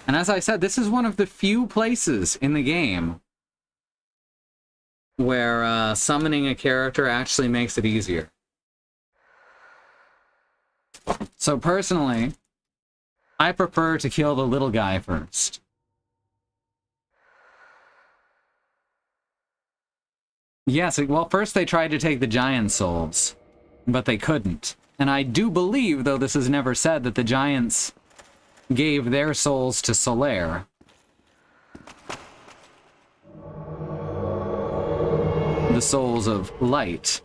And as I said, this is one of the few places in the game where summoning a character actually makes it easier. So personally, I prefer to kill the little guy first. Yes, well, first they tried to take the giant souls, but they couldn't. And I do believe, though this is never said, that the giants gave their souls to Solaire. The souls of light.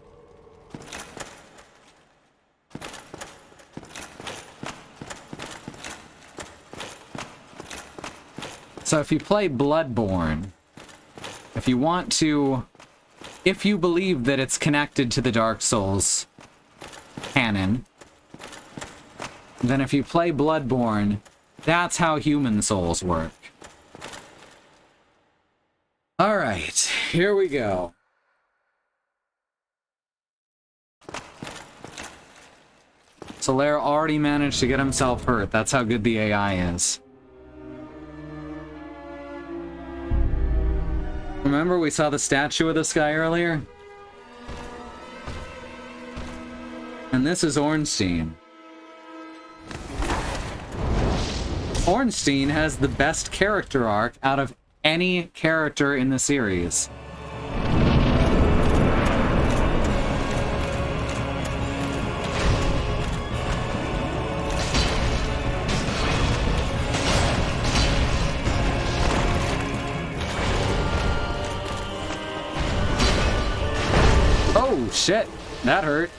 So if you play Bloodborne, if you want to... If you believe that it's connected to the Dark Souls canon, then if you play Bloodborne, that's how human souls work. Alright, here we go. Solaire already managed to get himself hurt. That's how good the AI is. Remember we saw the statue of this guy earlier? And this is Ornstein. Ornstein has the best character arc out of any character in the series. Oh, shit. That hurt.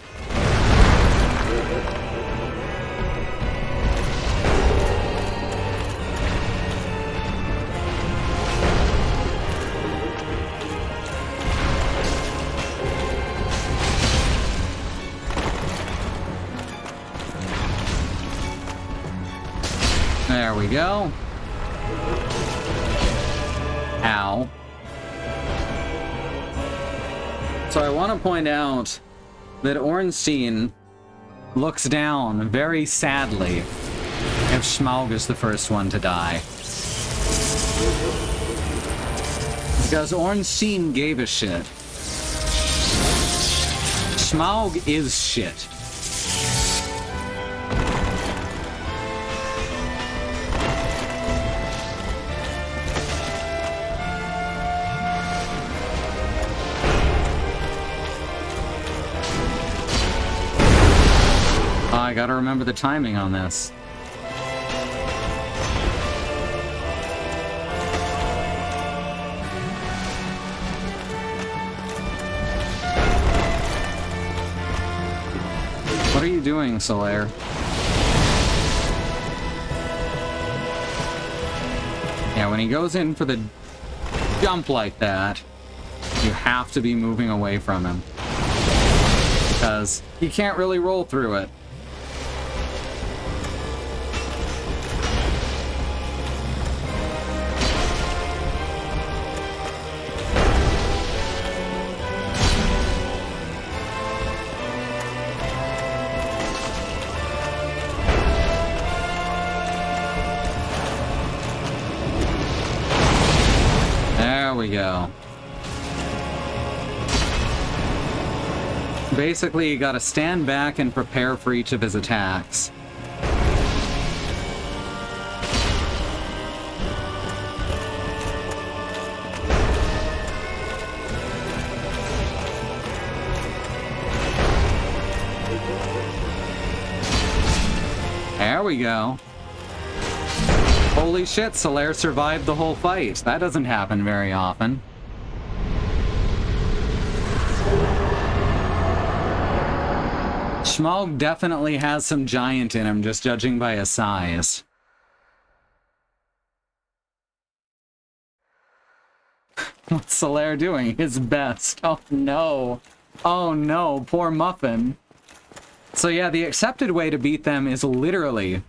There we go. Ow. So I want to point out that Ornstein looks down very sadly if Smaug is the first one to die. Because Ornstein gave a shit. Smaug is shit. I gotta remember the timing on this. are you doing, Solaire? Yeah, when he goes in for the jump like that, you have to be moving away from him. Because he can't really roll through it. There we go. Basically, you gotta stand back and prepare for each of his attacks. There we go. Holy shit, Solaire survived the whole fight. That doesn't happen very often. Schmaug definitely has some giant in him, just judging by his size. What's Solaire doing? His best. Oh no. Oh no, poor Muffin. So yeah, the accepted way to beat them is literally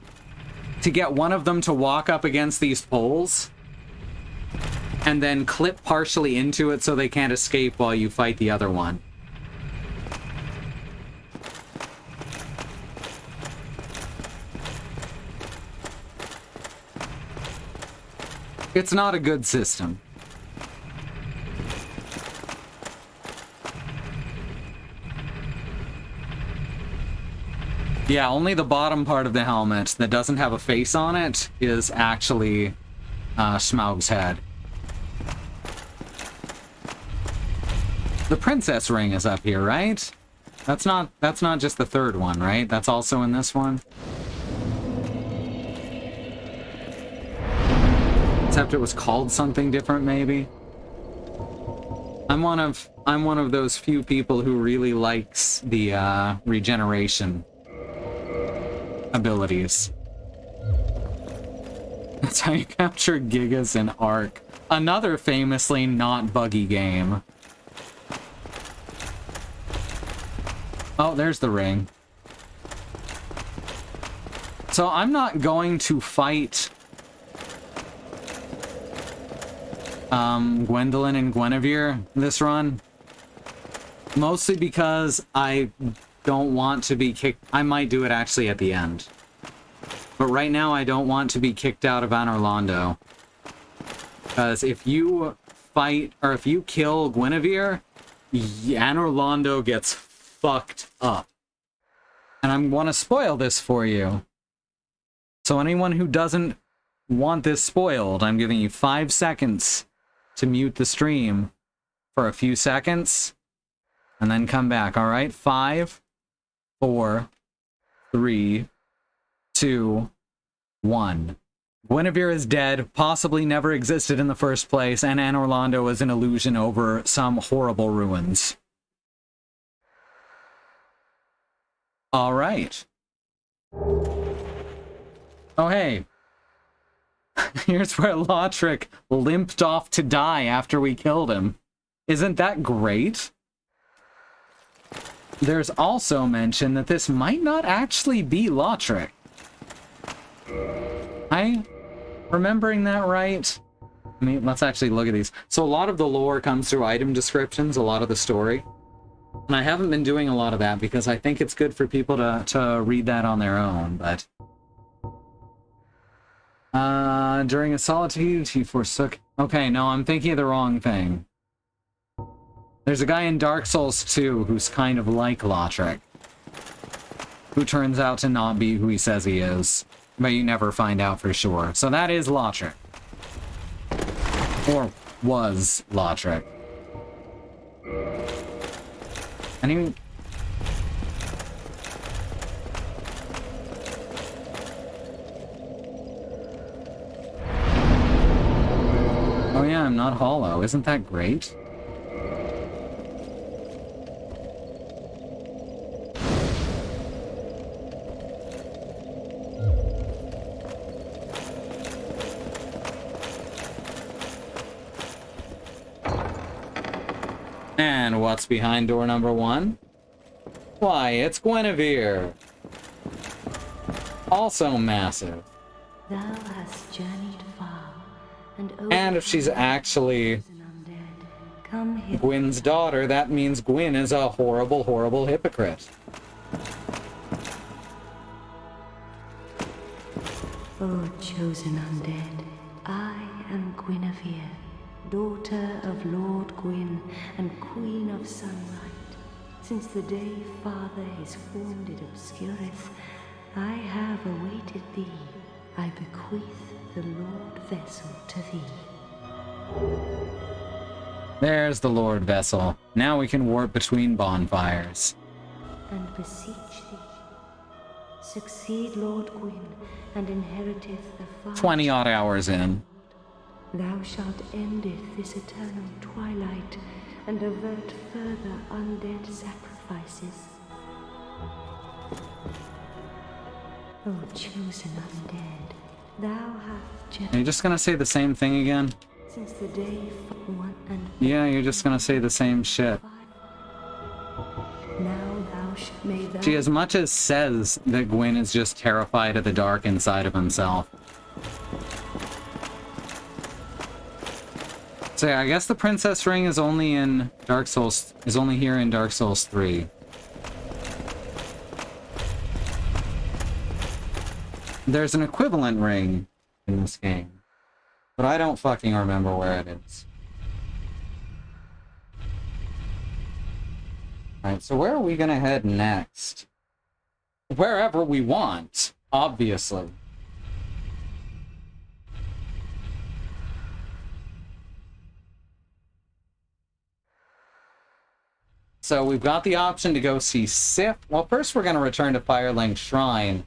to get one of them to walk up against these poles and then clip partially into it so they can't escape while you fight the other one. It's not a good system. Yeah, only the bottom part of the helmet that doesn't have a face on it is actually Smaug's head. The princess ring is up here, right? That's not just the third one, right? That's also in this one. Except it was called something different, maybe. I'm one of those few people who really likes the regeneration abilities. That's how you capture Gigas in Ark. Another famously not buggy game. Oh, there's the ring. So I'm not going to fight Gwendolyn and Guinevere this run. Mostly because I don't want to be kicked. I might do it actually at the end. But right now I don't want to be kicked out of Anor Londo. Because if you fight, or if you kill Guinevere, Anor Londo gets fucked up. And I want to spoil this for you. So anyone who doesn't want this spoiled, I'm giving you 5 seconds to mute the stream for a few seconds and then come back. All right, 5, 4, 3, 2, 1. Guinevere is dead, possibly never existed in the first place, and Anor Londo is an illusion over some horrible ruins. All right. Oh, hey. Here's where Lothric limped off to die after we killed him. Isn't that great? There's also mention that this might not actually be Lothric. Remembering that right? I mean, let's actually look at these. So a lot of the lore comes through item descriptions, a lot of the story. And I haven't been doing a lot of that because I think it's good for people to read that on their own, but... during a solitude, he forsook... Okay, no, I'm thinking of the wrong thing. There's a guy in Dark Souls 2 who's kind of like Lothric, who turns out to not be who he says he is, but you never find out for sure. So that is Lothric. Or was Lothric. Any... Oh yeah, I'm not hollow. Isn't that great? And what's behind door number 1? Why, it's Guinevere. Also massive. Thou hast journeyed far, And if she's actually Gwyn's daughter, that means Gwyn is a horrible, horrible hypocrite. O chosen undead, I am Guinevere, daughter of Lord Gwyn and Queen of Sunlight. Since the day Father his form did obscureth, I have awaited thee. I bequeath the Lord Vessel to thee. There's the Lord Vessel. Now we can warp between bonfires. And beseech thee, succeed Lord Gwyn, and inheriteth the Father. 20 odd hours in. Thou shalt endeth this eternal twilight, and avert further undead sacrifices. O chosen undead, thou hast Are you just gonna say the same thing again? since the day one and Yeah, you're just gonna say the same shit. now may thou She as much as says that Gwyn is just terrified of the dark inside of himself. So yeah, I guess the Princess Ring is only in Dark Souls, is only here in Dark Souls 3. There's an equivalent ring in this game, but I don't fucking remember where it is. Alright, so where are we gonna head next? Wherever we want, obviously. So we've got the option to go see Sif. Well, first we're gonna return to Firelink Shrine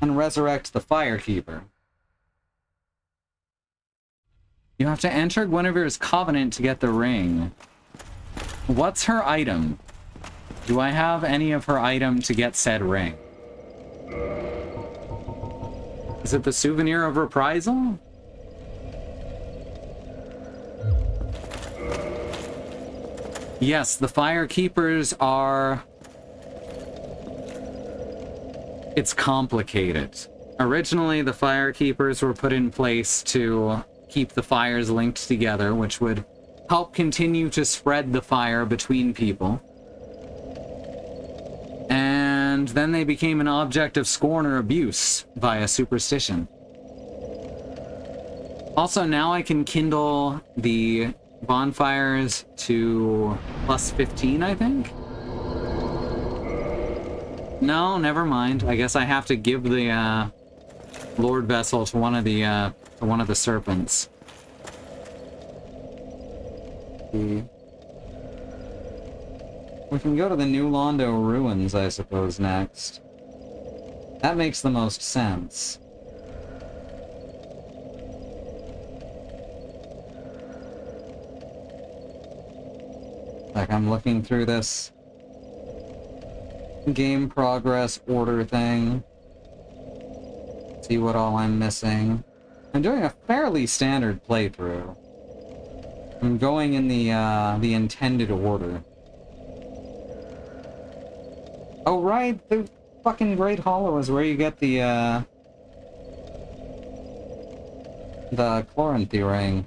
and resurrect the Firekeeper. You have to enter Guinevere's Covenant to get the ring. What's her item? Do I have any of her item to get said ring? Is it the Souvenir of Reprisal? Yes, the Firekeepers are... It's complicated. Originally, the Firekeepers were put in place to keep the fires linked together, which would help continue to spread the fire between people. And then they became an object of scorn or abuse via superstition. Also, now I can kindle the bonfires to plus 15, I think? No, never mind. I guess I have to give the Lord Vessel to one of the serpents. We can go to the New Londo Ruins, I suppose, next. That makes the most sense. Like, I'm looking through this game progress order thing. See what all I'm missing. I'm doing a fairly standard playthrough. I'm going in the intended order. Oh right, the fucking Great Hollow is where you get the Chloranthy ring.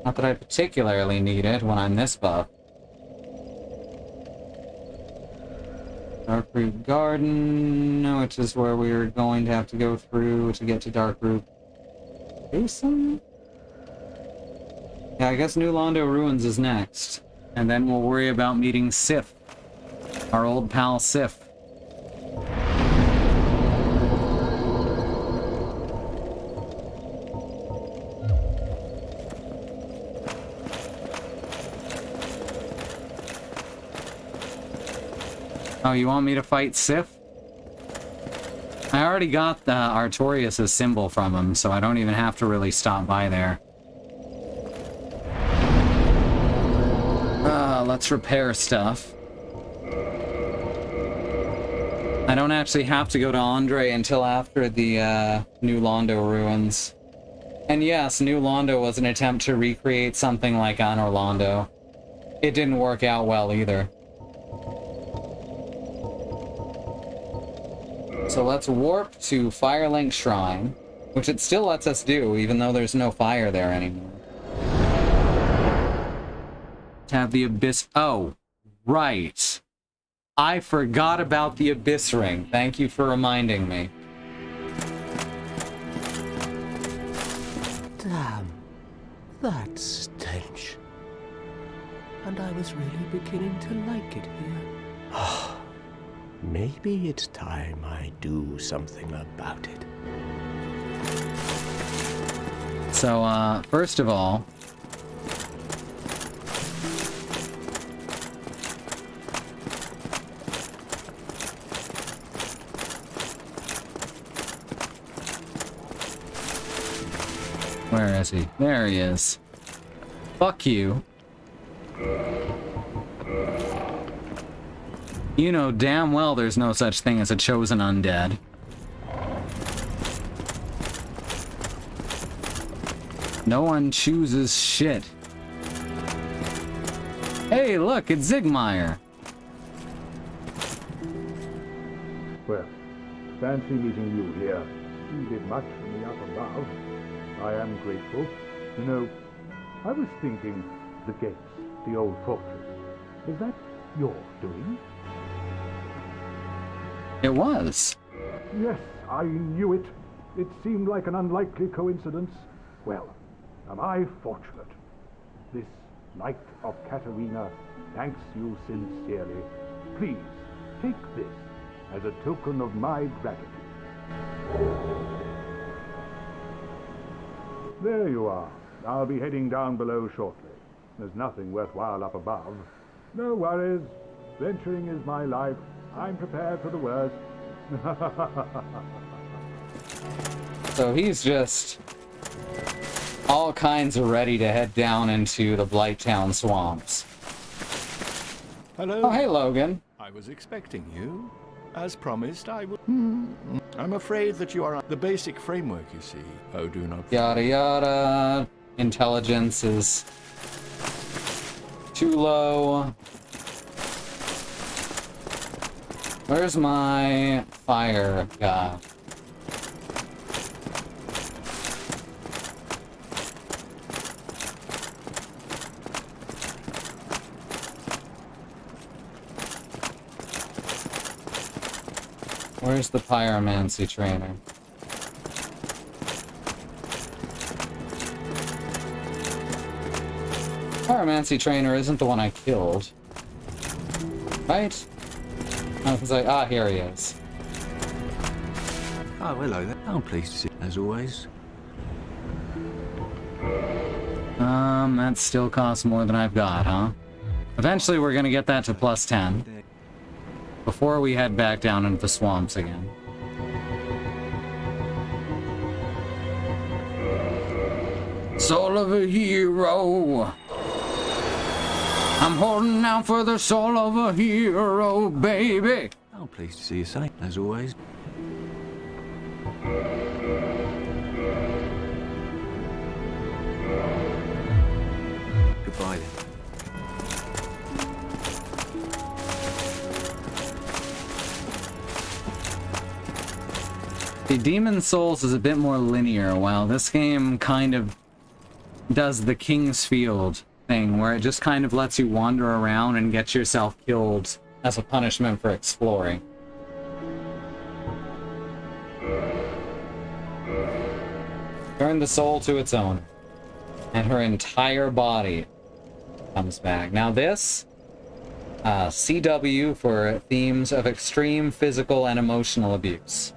Not that I particularly need it when I'm this buff. Darkroot Garden, which is where we're going to have to go through to get to Darkroot Basin? Yeah, I guess New Londo Ruins is next. And then we'll worry about meeting Sif. Our old pal Sif. Oh, you want me to fight Sif? I already got the Artorias' symbol from him, so I don't even have to really stop by there. Let's repair stuff. I don't actually have to go to Andre until after the New Londo Ruins. And yes, New Londo was an attempt to recreate something like Anor Londo. it didn't work out well either. So let's warp to Firelink Shrine, which it still lets us do, even though there's no fire there anymore. To have the Abyss... Oh, right. I forgot about the Abyss Ring. Thank you for reminding me. Damn. That stench. And I was really beginning to like it here. Maybe it's time I do something about it. So, first of all... Where is he? There he is. Fuck you. You know damn well there's no such thing as a chosen undead. No one chooses shit. Hey, look, it's Zigmeyer. Well, fancy meeting you here. You did much for me up above. I am grateful. You know, I was thinking, the gates, the old fortress, is that your doing? It was. Yes, I knew it. It seemed like an unlikely coincidence. Well, am I fortunate? This Knight of Katarina thanks you sincerely. Please, take this as a token of my gratitude. There you are. I'll be heading down below shortly. There's nothing worthwhile up above. No worries. Venturing is my life. I'm prepared for the worst. So he's just all kinds of ready to head down into the Blighttown swamps. Hello. Oh, hey, Logan. I was expecting you. As promised, I will... I'm afraid that you are on the basic framework, you see. Oh, do not... Yada yada. Intelligence is too low. Where's my fire guy? Where's the pyromancy trainer? Pyromancy trainer isn't the one I killed. Right? I was like, ah, here he is. Oh, hello there. I'm pleased to see you, as always. That still costs more than I've got, huh? Eventually we're gonna get that to plus 10. Before we head back down into the swamps again. Soul of a hero. I'm holding out for the soul of a hero, baby. I'm pleased to see you safe, as always. Goodbye then. The Demon Souls is a bit more linear, while this game kind of does the King's Field thing, where it just kind of lets you wander around and get yourself killed as a punishment for exploring. Turn the soul to its owner, and her entire body comes back. Now this, CW for themes of extreme physical and emotional abuse.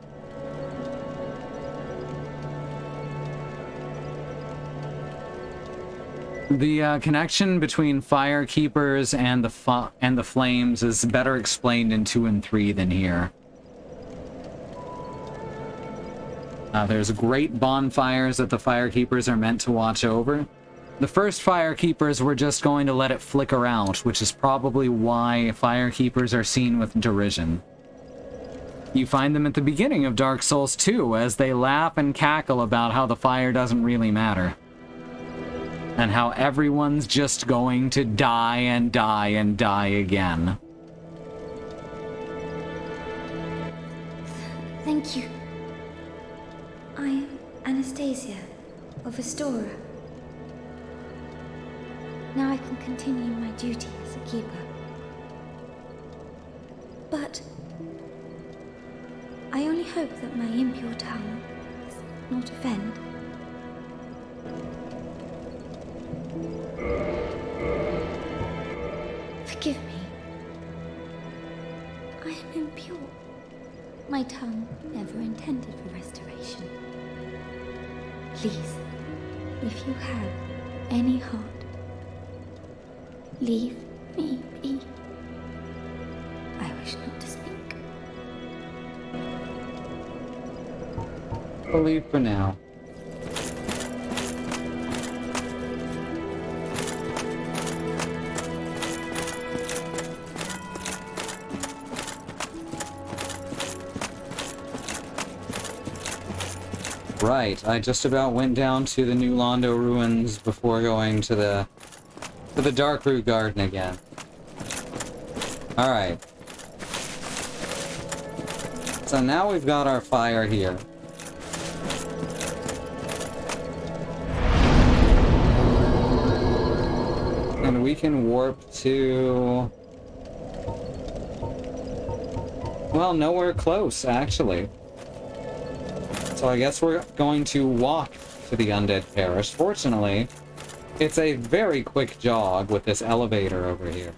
The connection between Fire Keepers and the Flames is better explained in 2 and 3 than here. There's great bonfires that the Fire Keepers are meant to watch over. The first Fire Keepers were just going to let it flicker out, which is probably why Fire Keepers are seen with derision. You find them at the beginning of Dark Souls 2, as they laugh and cackle about how the fire doesn't really matter. And how everyone's just going to die and die and die again. Thank you. I am Anastasia of Astora. Now I can continue my duty as a keeper. But I only hope that my impure tongue does not offend. Forgive me. I am impure. My tongue never intended for restoration. Please, if you have any heart, leave me be. I wish not to speak. I'll leave for now. Right, I just about went down to the new Londo Ruins before going to the Darkroot Garden again. Alright. So now we've got our fire here. And we can warp to... well, nowhere close, actually. So I guess we're going to walk to the Undead Parish. Fortunately, it's a very quick jog with this elevator over here.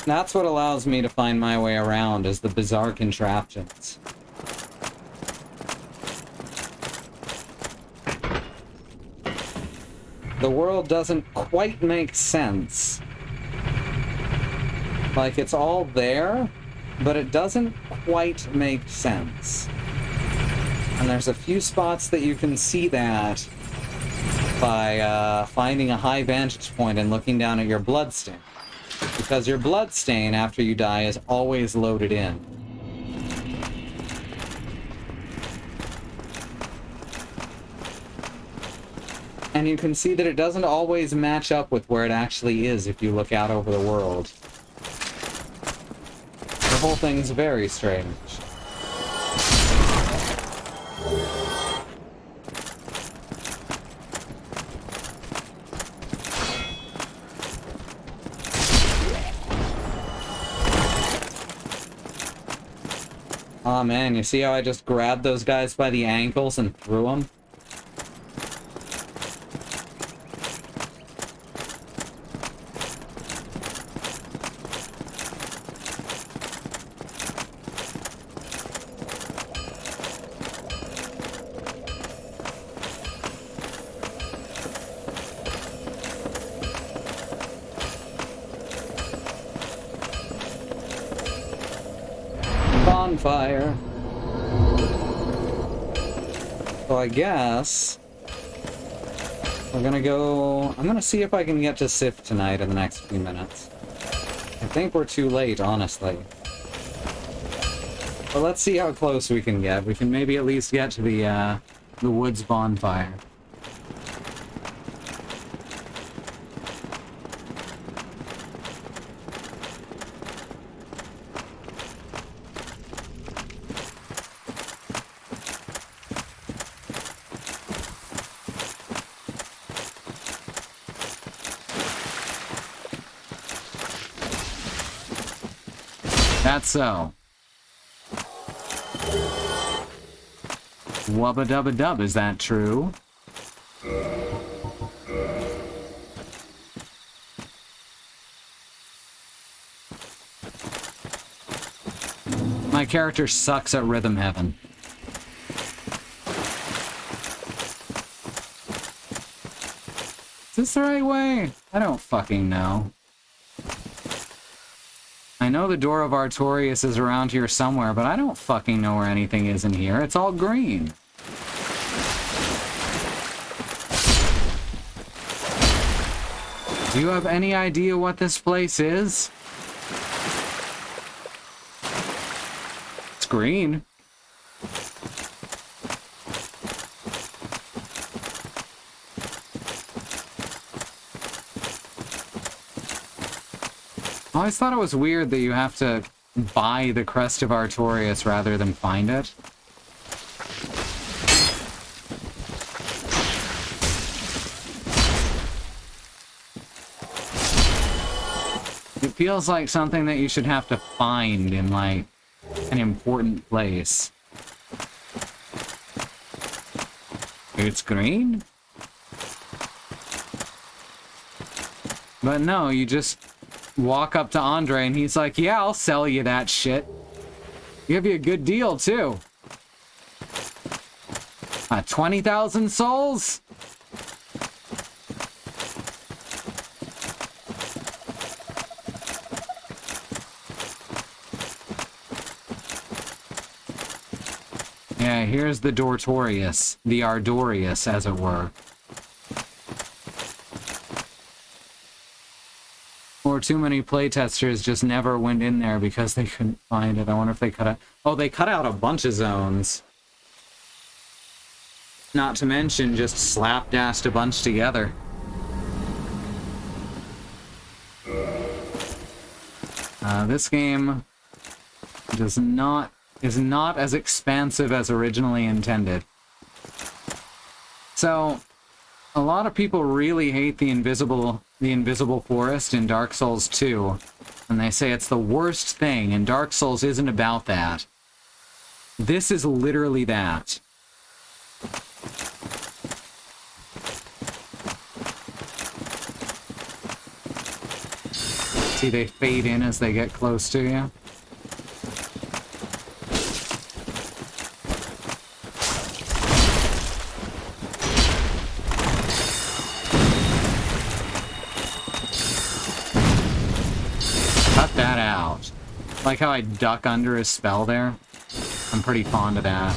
That's what allows me to find my way around, is the bizarre contraptions. The world doesn't quite make sense. Like, it's all there, but it doesn't quite make sense. And there's a few spots that you can see that by finding a high vantage point and looking down at your bloodstain. Because your bloodstain, after you die, is always loaded in. And you can see that it doesn't always match up with where it actually is if you look out over the world. The whole thing's very strange. Aw, man, you see how I just grabbed those guys by the ankles and threw them? Bonfire. So I guess we're gonna go... I'm gonna see if I can get to Sif tonight in the next few minutes. I think we're too late, honestly. But let's see how close we can get. We can maybe at least get to the woods bonfire. That's so. Wubba dubba dub, is that true? My character sucks at Rhythm Heaven. Is this the right way? I don't fucking know. I know the door of Artorias is around here somewhere, but I don't fucking know where anything is in here. It's all green. Do you have any idea what this place is? It's green. I always thought it was weird that you have to buy the Crest of Artorias rather than find it. It feels like something that you should have to find in, like, an important place. It's green? But no, you just walk up to Andre and he's like, yeah, I'll sell you that shit. Give you a good deal, too. 20,000 souls? Yeah, here's the Dortorius. The Ardorius, as it were. Or too many playtesters just never went in there because they couldn't find it. I wonder if they cut out... Oh, they cut out a bunch of zones. Not to mention just slapdashed a bunch together. This game is not as expansive as originally intended. So, a lot of people really hate the invisible forest in Dark Souls 2, and they say it's the worst thing, and Dark Souls isn't about that. This is literally that. See, they fade in as they get close to you. That out. Like how I duck under his spell there. I'm pretty fond of that.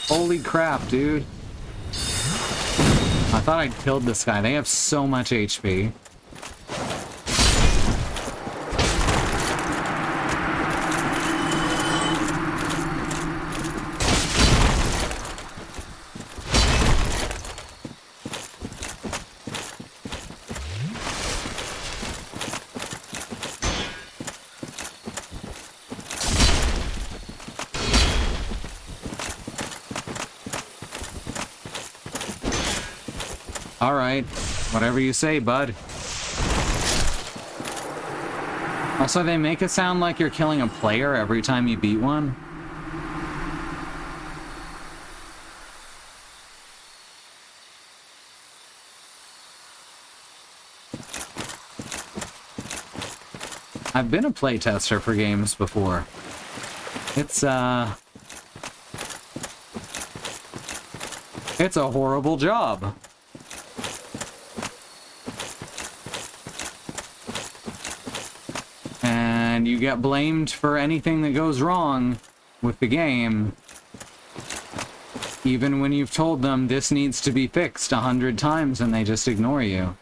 Holy crap, dude. I thought I'd killed this guy. They have so much HP. Alright, whatever you say, bud. Also, they make it sound like you're killing a player every time you beat one. I've been a playtester for games before. It's a horrible job. And you get blamed for anything that goes wrong with the game, even when you've told them this needs to be fixed 100 times and they just ignore you.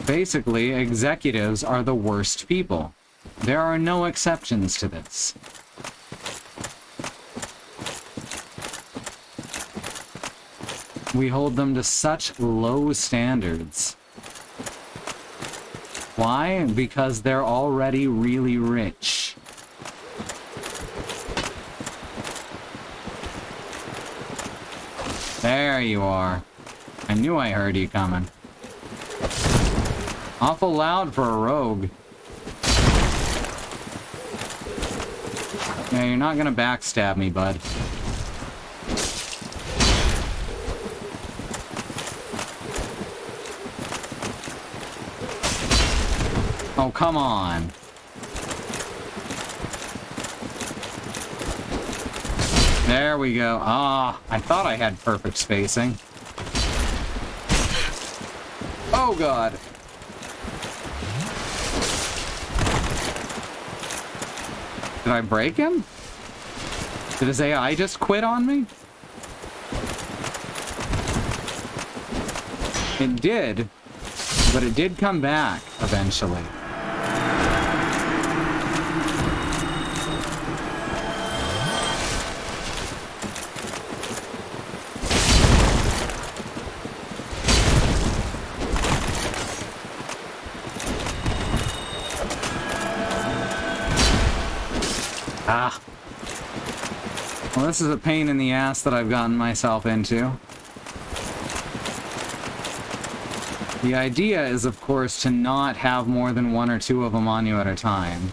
Basically, executives are the worst people. There are no exceptions to this. We hold them to such low standards. Why? Because they're already really rich. There you are. I knew I heard you coming. Awful loud for a rogue. Yeah, you're not gonna backstab me, bud. Oh, come on. There we go. Ah, I thought I had perfect spacing. Oh, God. Did I break him? Did his AI just quit on me? It did, but it did come back eventually. Ah. Well, this is a pain in the ass that I've gotten myself into. The idea is, of course, to not have more than one or two of them on you at a time.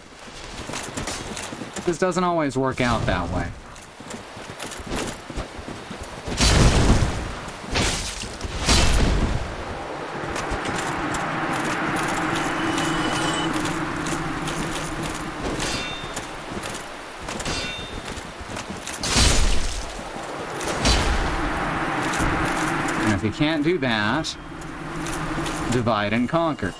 This doesn't always work out that way. And if you can't do that, divide and conquer.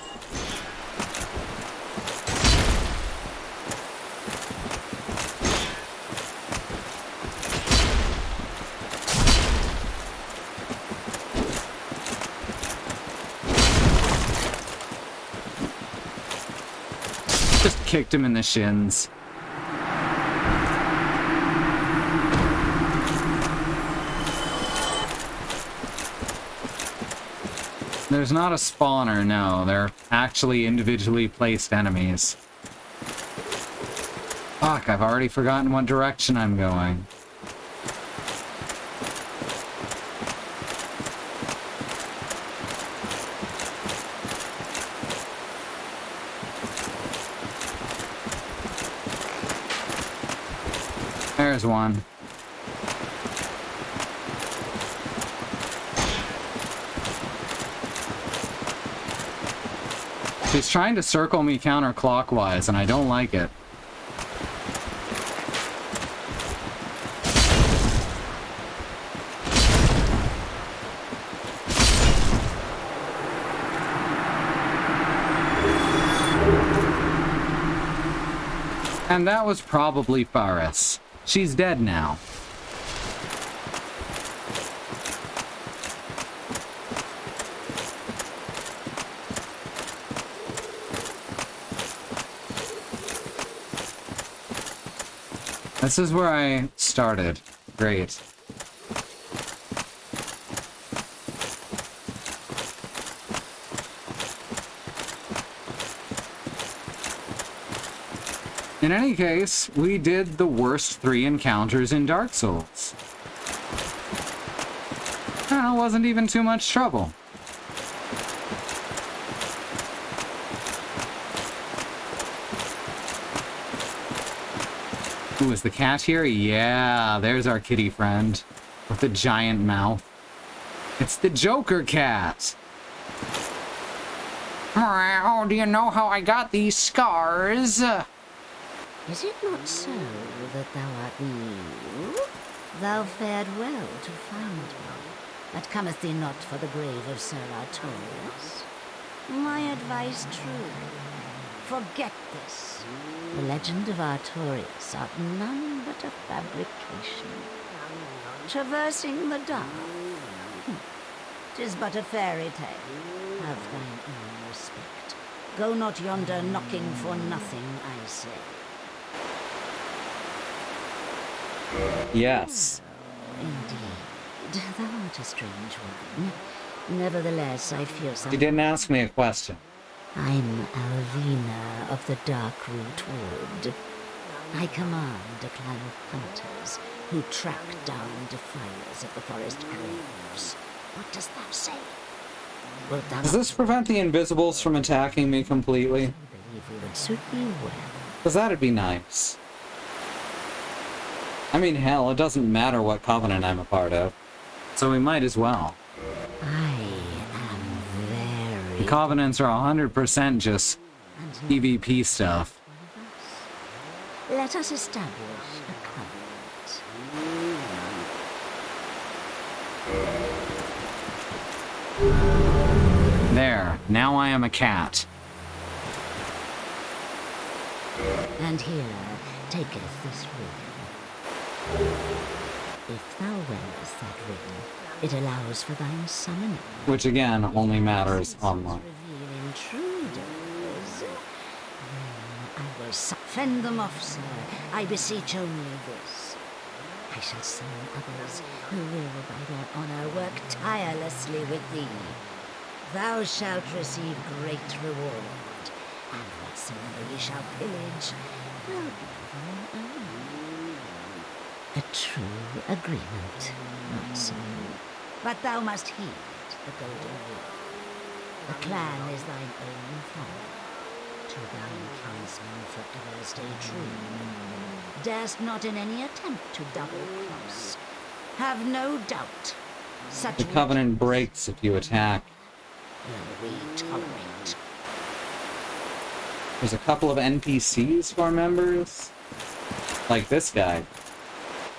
Just kicked him in the shins. There's not a spawner, no. They're actually individually placed enemies. Fuck, I've already forgotten what direction I'm going. There's one. He's trying to circle me counterclockwise, and I don't like it. And that was probably Faris. She's dead now. This is where I started. Great. In any case, we did the worst 3 encounters in Dark Souls. Well, it wasn't even too much trouble. Ooh, is the cat here? Yeah, there's our kitty friend with the giant mouth. It's the Joker cat. Oh, do you know how I got these scars? Is it not so that thou art new? Thou fared well to find me, but cometh thee not for the grave of Sir Artorias? My advice true. Forget this. The legend of Artorias art none but a fabrication. Traversing the dark. 'Tis but a fairy tale. Have thine own respect. Go not yonder knocking for nothing, I say. Yes. Indeed, thou art a strange one. Nevertheless, I fear something. You didn't ask me a question. I'm Alvina of the Darkroot Wood. I command a clan of hunters who track down defilers of the forest graves. What dost thou say? Wilt thou Does this prevent the invisibles from attacking me completely? believe we would suit thee well? Because that'd be nice. I mean, hell, it doesn't matter what covenant I'm a part of. So we might as well. I am very... The covenants are 100% just PvP stuff. Let us establish a covenant. There, now I am a cat. And here taketh this ring. If thou wearest that ring, it allows for thine summoning. Which again, only matters online. Reveal intruders. Then I will fend them off, sir. I beseech only this. I shall summon others who will, by their honor, work tirelessly with thee. Thou shalt receive great reward, and whatsoever ye shall pillage, will be thine own. A true agreement, not so. But thou must heed the golden rule. The clan is thine own father. To thine kinsman forever stay true. Darest not in any attempt to double-cross. Have no doubt. Such The covenant breaks if you attack. will we tolerate. There's a couple of NPCs for members. Like this guy.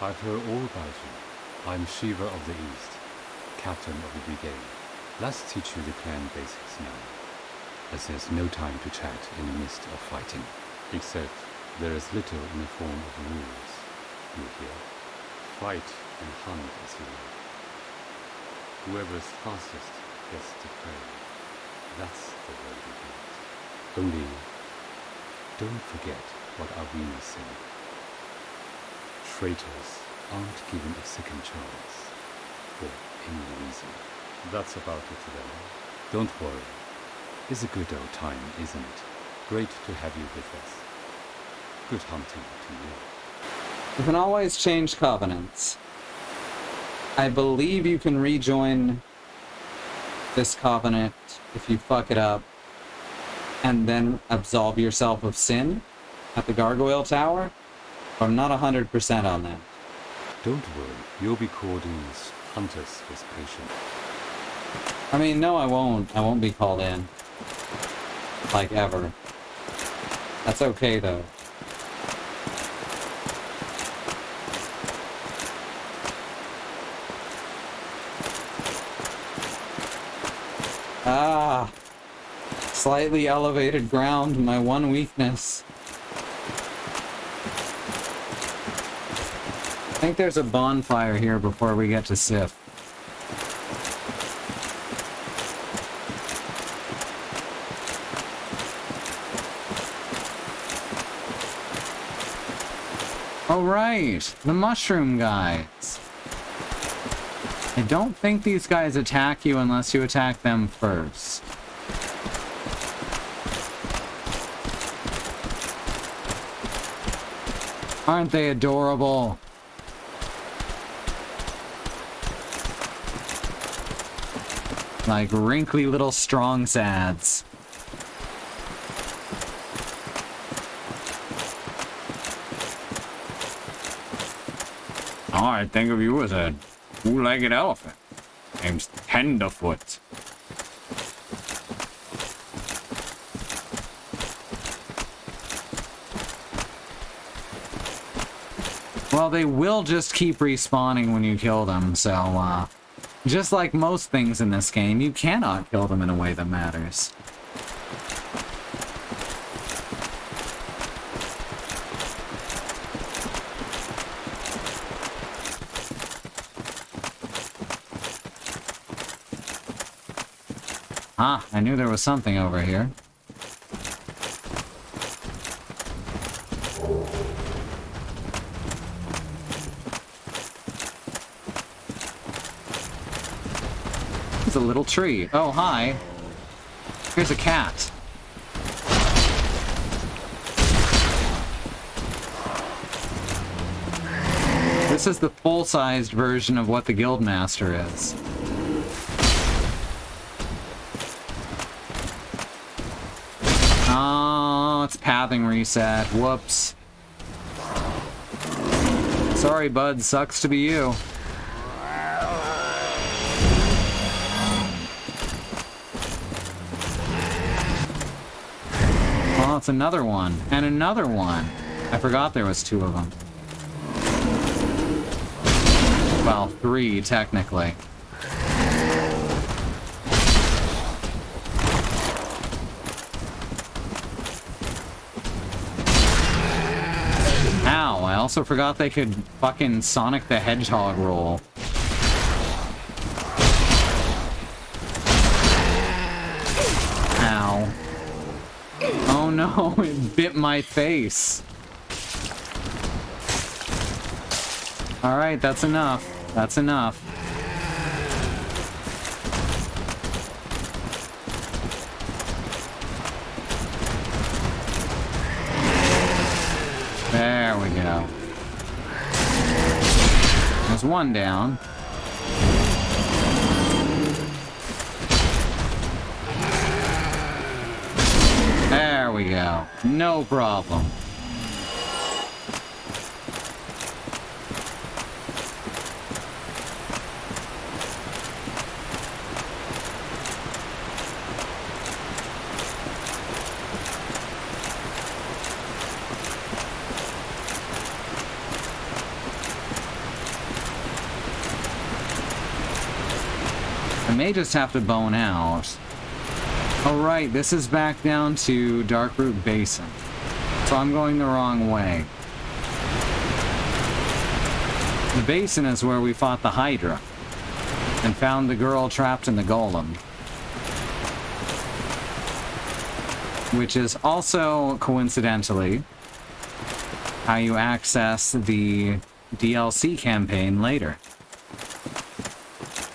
I've heard all about you. I'm Shiva of the East, captain of the brigade. Let's teach you the clan basics now, as there's no time to chat in the midst of fighting. Except there is little in the form of rules, you hear. Fight and hunt as you will. Whoever's fastest gets the prey. That's the way we do it. Only, don't forget what Arvina said. Traitors aren't given a second chance for any reason. That's about it then. Don't worry. It's a good old time, isn't it? Great to have you with us. Good hunting to you. You can always change covenants. I believe you can rejoin this covenant if you fuck it up and then absolve yourself of sin at the Gargoyle Tower. I'm not 100% on that. Don't worry, you'll be called in as hunters with patience. I mean, no, I won't. I won't be called in. Like, ever. That's okay, though. Ah! Slightly elevated ground, my one weakness. I think there's a bonfire here before we get to Sif. Oh right, the mushroom guys. I don't think these guys attack you unless you attack them first. Aren't they adorable? Like wrinkly little strong sads. Oh, I think of you as a two-legged elephant. Name's Tenderfoot. Well, they will just keep respawning when you kill them, so, just like most things in this game, you cannot kill them in a way that matters. Ah, I knew there was something over here. There's a little tree. Oh, hi. Here's a cat. This is the full-sized version of what the Guildmaster is. Oh, it's pathing reset. Whoops. Sorry, bud. Sucks to be you. Oh, it's another one. And another one. I forgot there was two of them. Well, three, technically. Ow, I also forgot they could fucking Sonic the Hedgehog roll. Ow. Oh no, it bit my face. Alright, that's enough. That's enough. There we go. There's one down. There we go. No problem. I may just have to bone out. Oh right, this is back down to Darkroot Basin. So I'm going the wrong way. The basin is where we fought the Hydra and found the girl trapped in the golem. Which is also, coincidentally, how you access the DLC campaign later.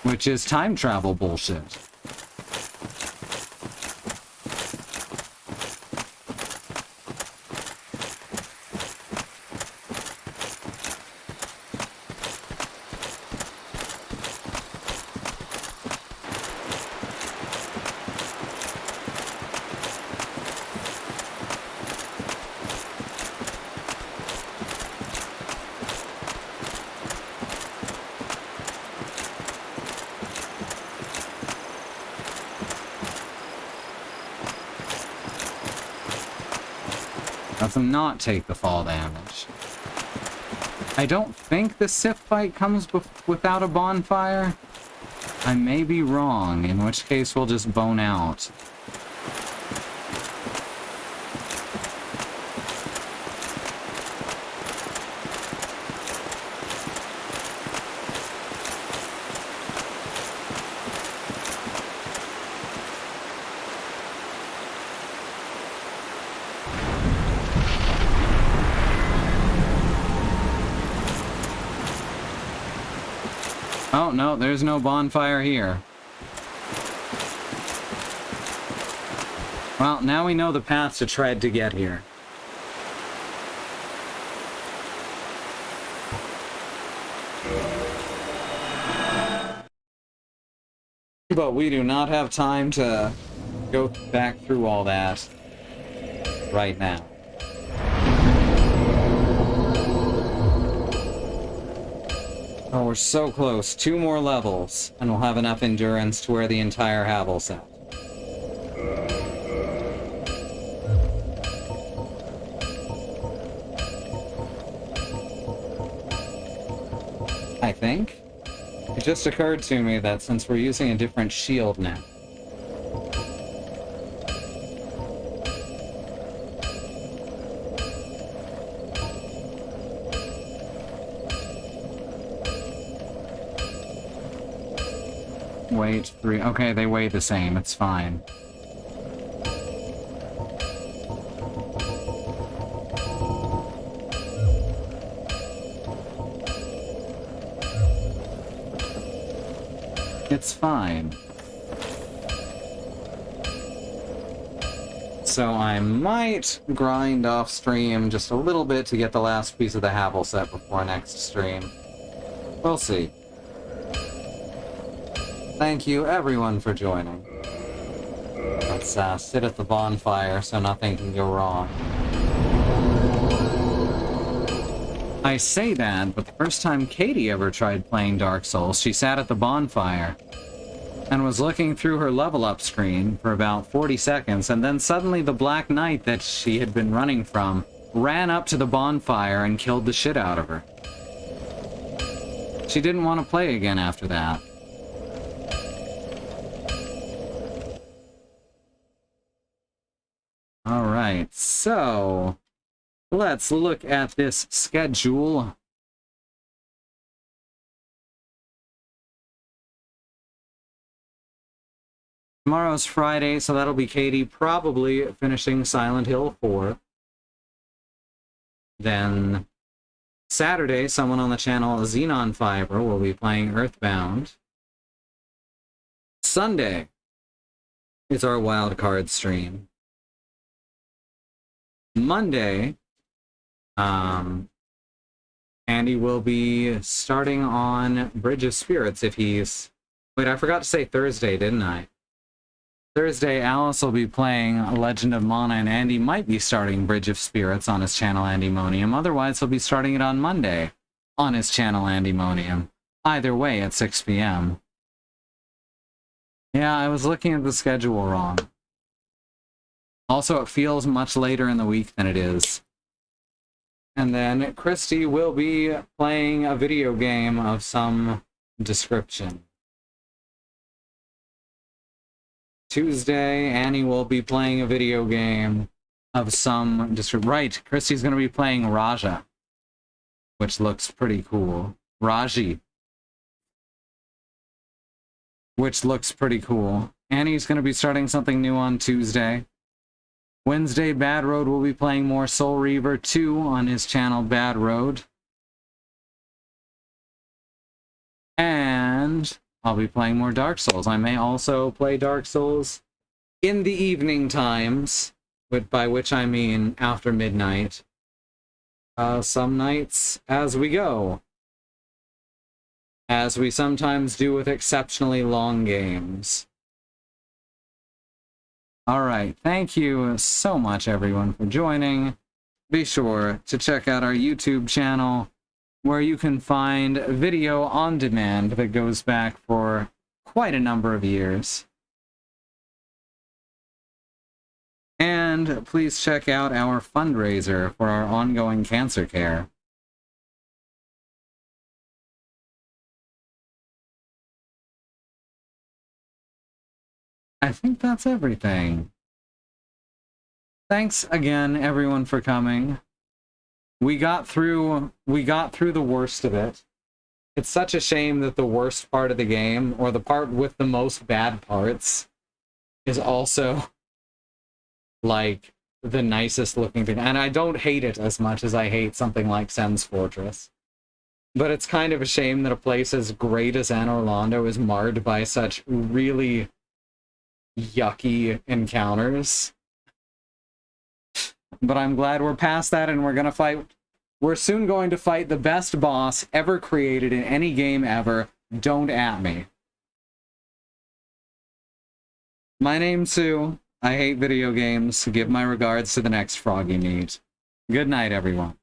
Which is time travel bullshit. Lets him not take the fall damage. I don't think the Sith fight comes without a bonfire. I may be wrong, in which case we'll just bone out. Oh, no, there's no bonfire here. Well, now we know the path to tread to get here. But we do not have time to go back through all that right now. Oh, we're so close. 2 more levels, and we'll have enough endurance to wear the entire Havel set. I think. It just occurred to me that since we're using a different shield now. Weight 3. Okay, they weigh the same. It's fine. It's fine. So I might grind off stream just a little bit to get the last piece of the Havel set before next stream. We'll see. Thank you, everyone, for joining. Let's sit at the bonfire so nothing can go wrong. I say that, but the first time Katie ever tried playing Dark Souls, she sat at the bonfire and was looking through her level up screen for about 40 seconds, and then suddenly the Black Knight that she had been running from ran up to the bonfire and killed the shit out of her. She didn't want to play again after that. Alright, so let's look at this schedule. Tomorrow's Friday, so that'll be Katie probably finishing Silent Hill 4. Then Saturday, someone on the channel, Xenon Fiber, will be playing Earthbound. Sunday is our wildcard stream. Monday, Andy will be starting on Bridge of Spirits if he's... Wait, I forgot to say Thursday, didn't I? Thursday, Alice will be playing Legend of Mana, and Andy might be starting Bridge of Spirits on his channel, Andymonium. Otherwise, he'll be starting it on Monday on his channel, Andymonium. Either way, at 6 p.m. Yeah, I was looking at the schedule wrong. Also, it feels much later in the week than it is. And then Christy will be playing a video game of some description. Tuesday, Annie will be playing a video game of some description. Right, Christy's going to be playing Raja, which looks pretty cool. Raji, which looks pretty cool. Annie's going to be starting something new on Tuesday. Wednesday, Bad Road will be playing more Soul Reaver 2 on his channel, Bad Road. And I'll be playing more Dark Souls. I may also play Dark Souls in the evening times, by which I mean after midnight. Some nights as we go. As we sometimes do with exceptionally long games. Alright, thank you so much everyone for joining. Be sure to check out our YouTube channel, where you can find video on demand that goes back for quite a number of years. And please check out our fundraiser for our ongoing cancer care. I think that's everything. Thanks again, everyone, for coming. We got through the worst of it. It's such a shame that the worst part of the game, or the part with the most bad parts, is also, like, the nicest looking thing. And I don't hate it as much as I hate something like Sen's Fortress. But it's kind of a shame that a place as great as Anor Londo is marred by such really yucky encounters. But I'm glad we're past that, and we're soon going to fight the best boss ever created in any game ever. Don't at me. My name's Sue. I hate video games. Give my regards to the next frog you meet. Good night, everyone.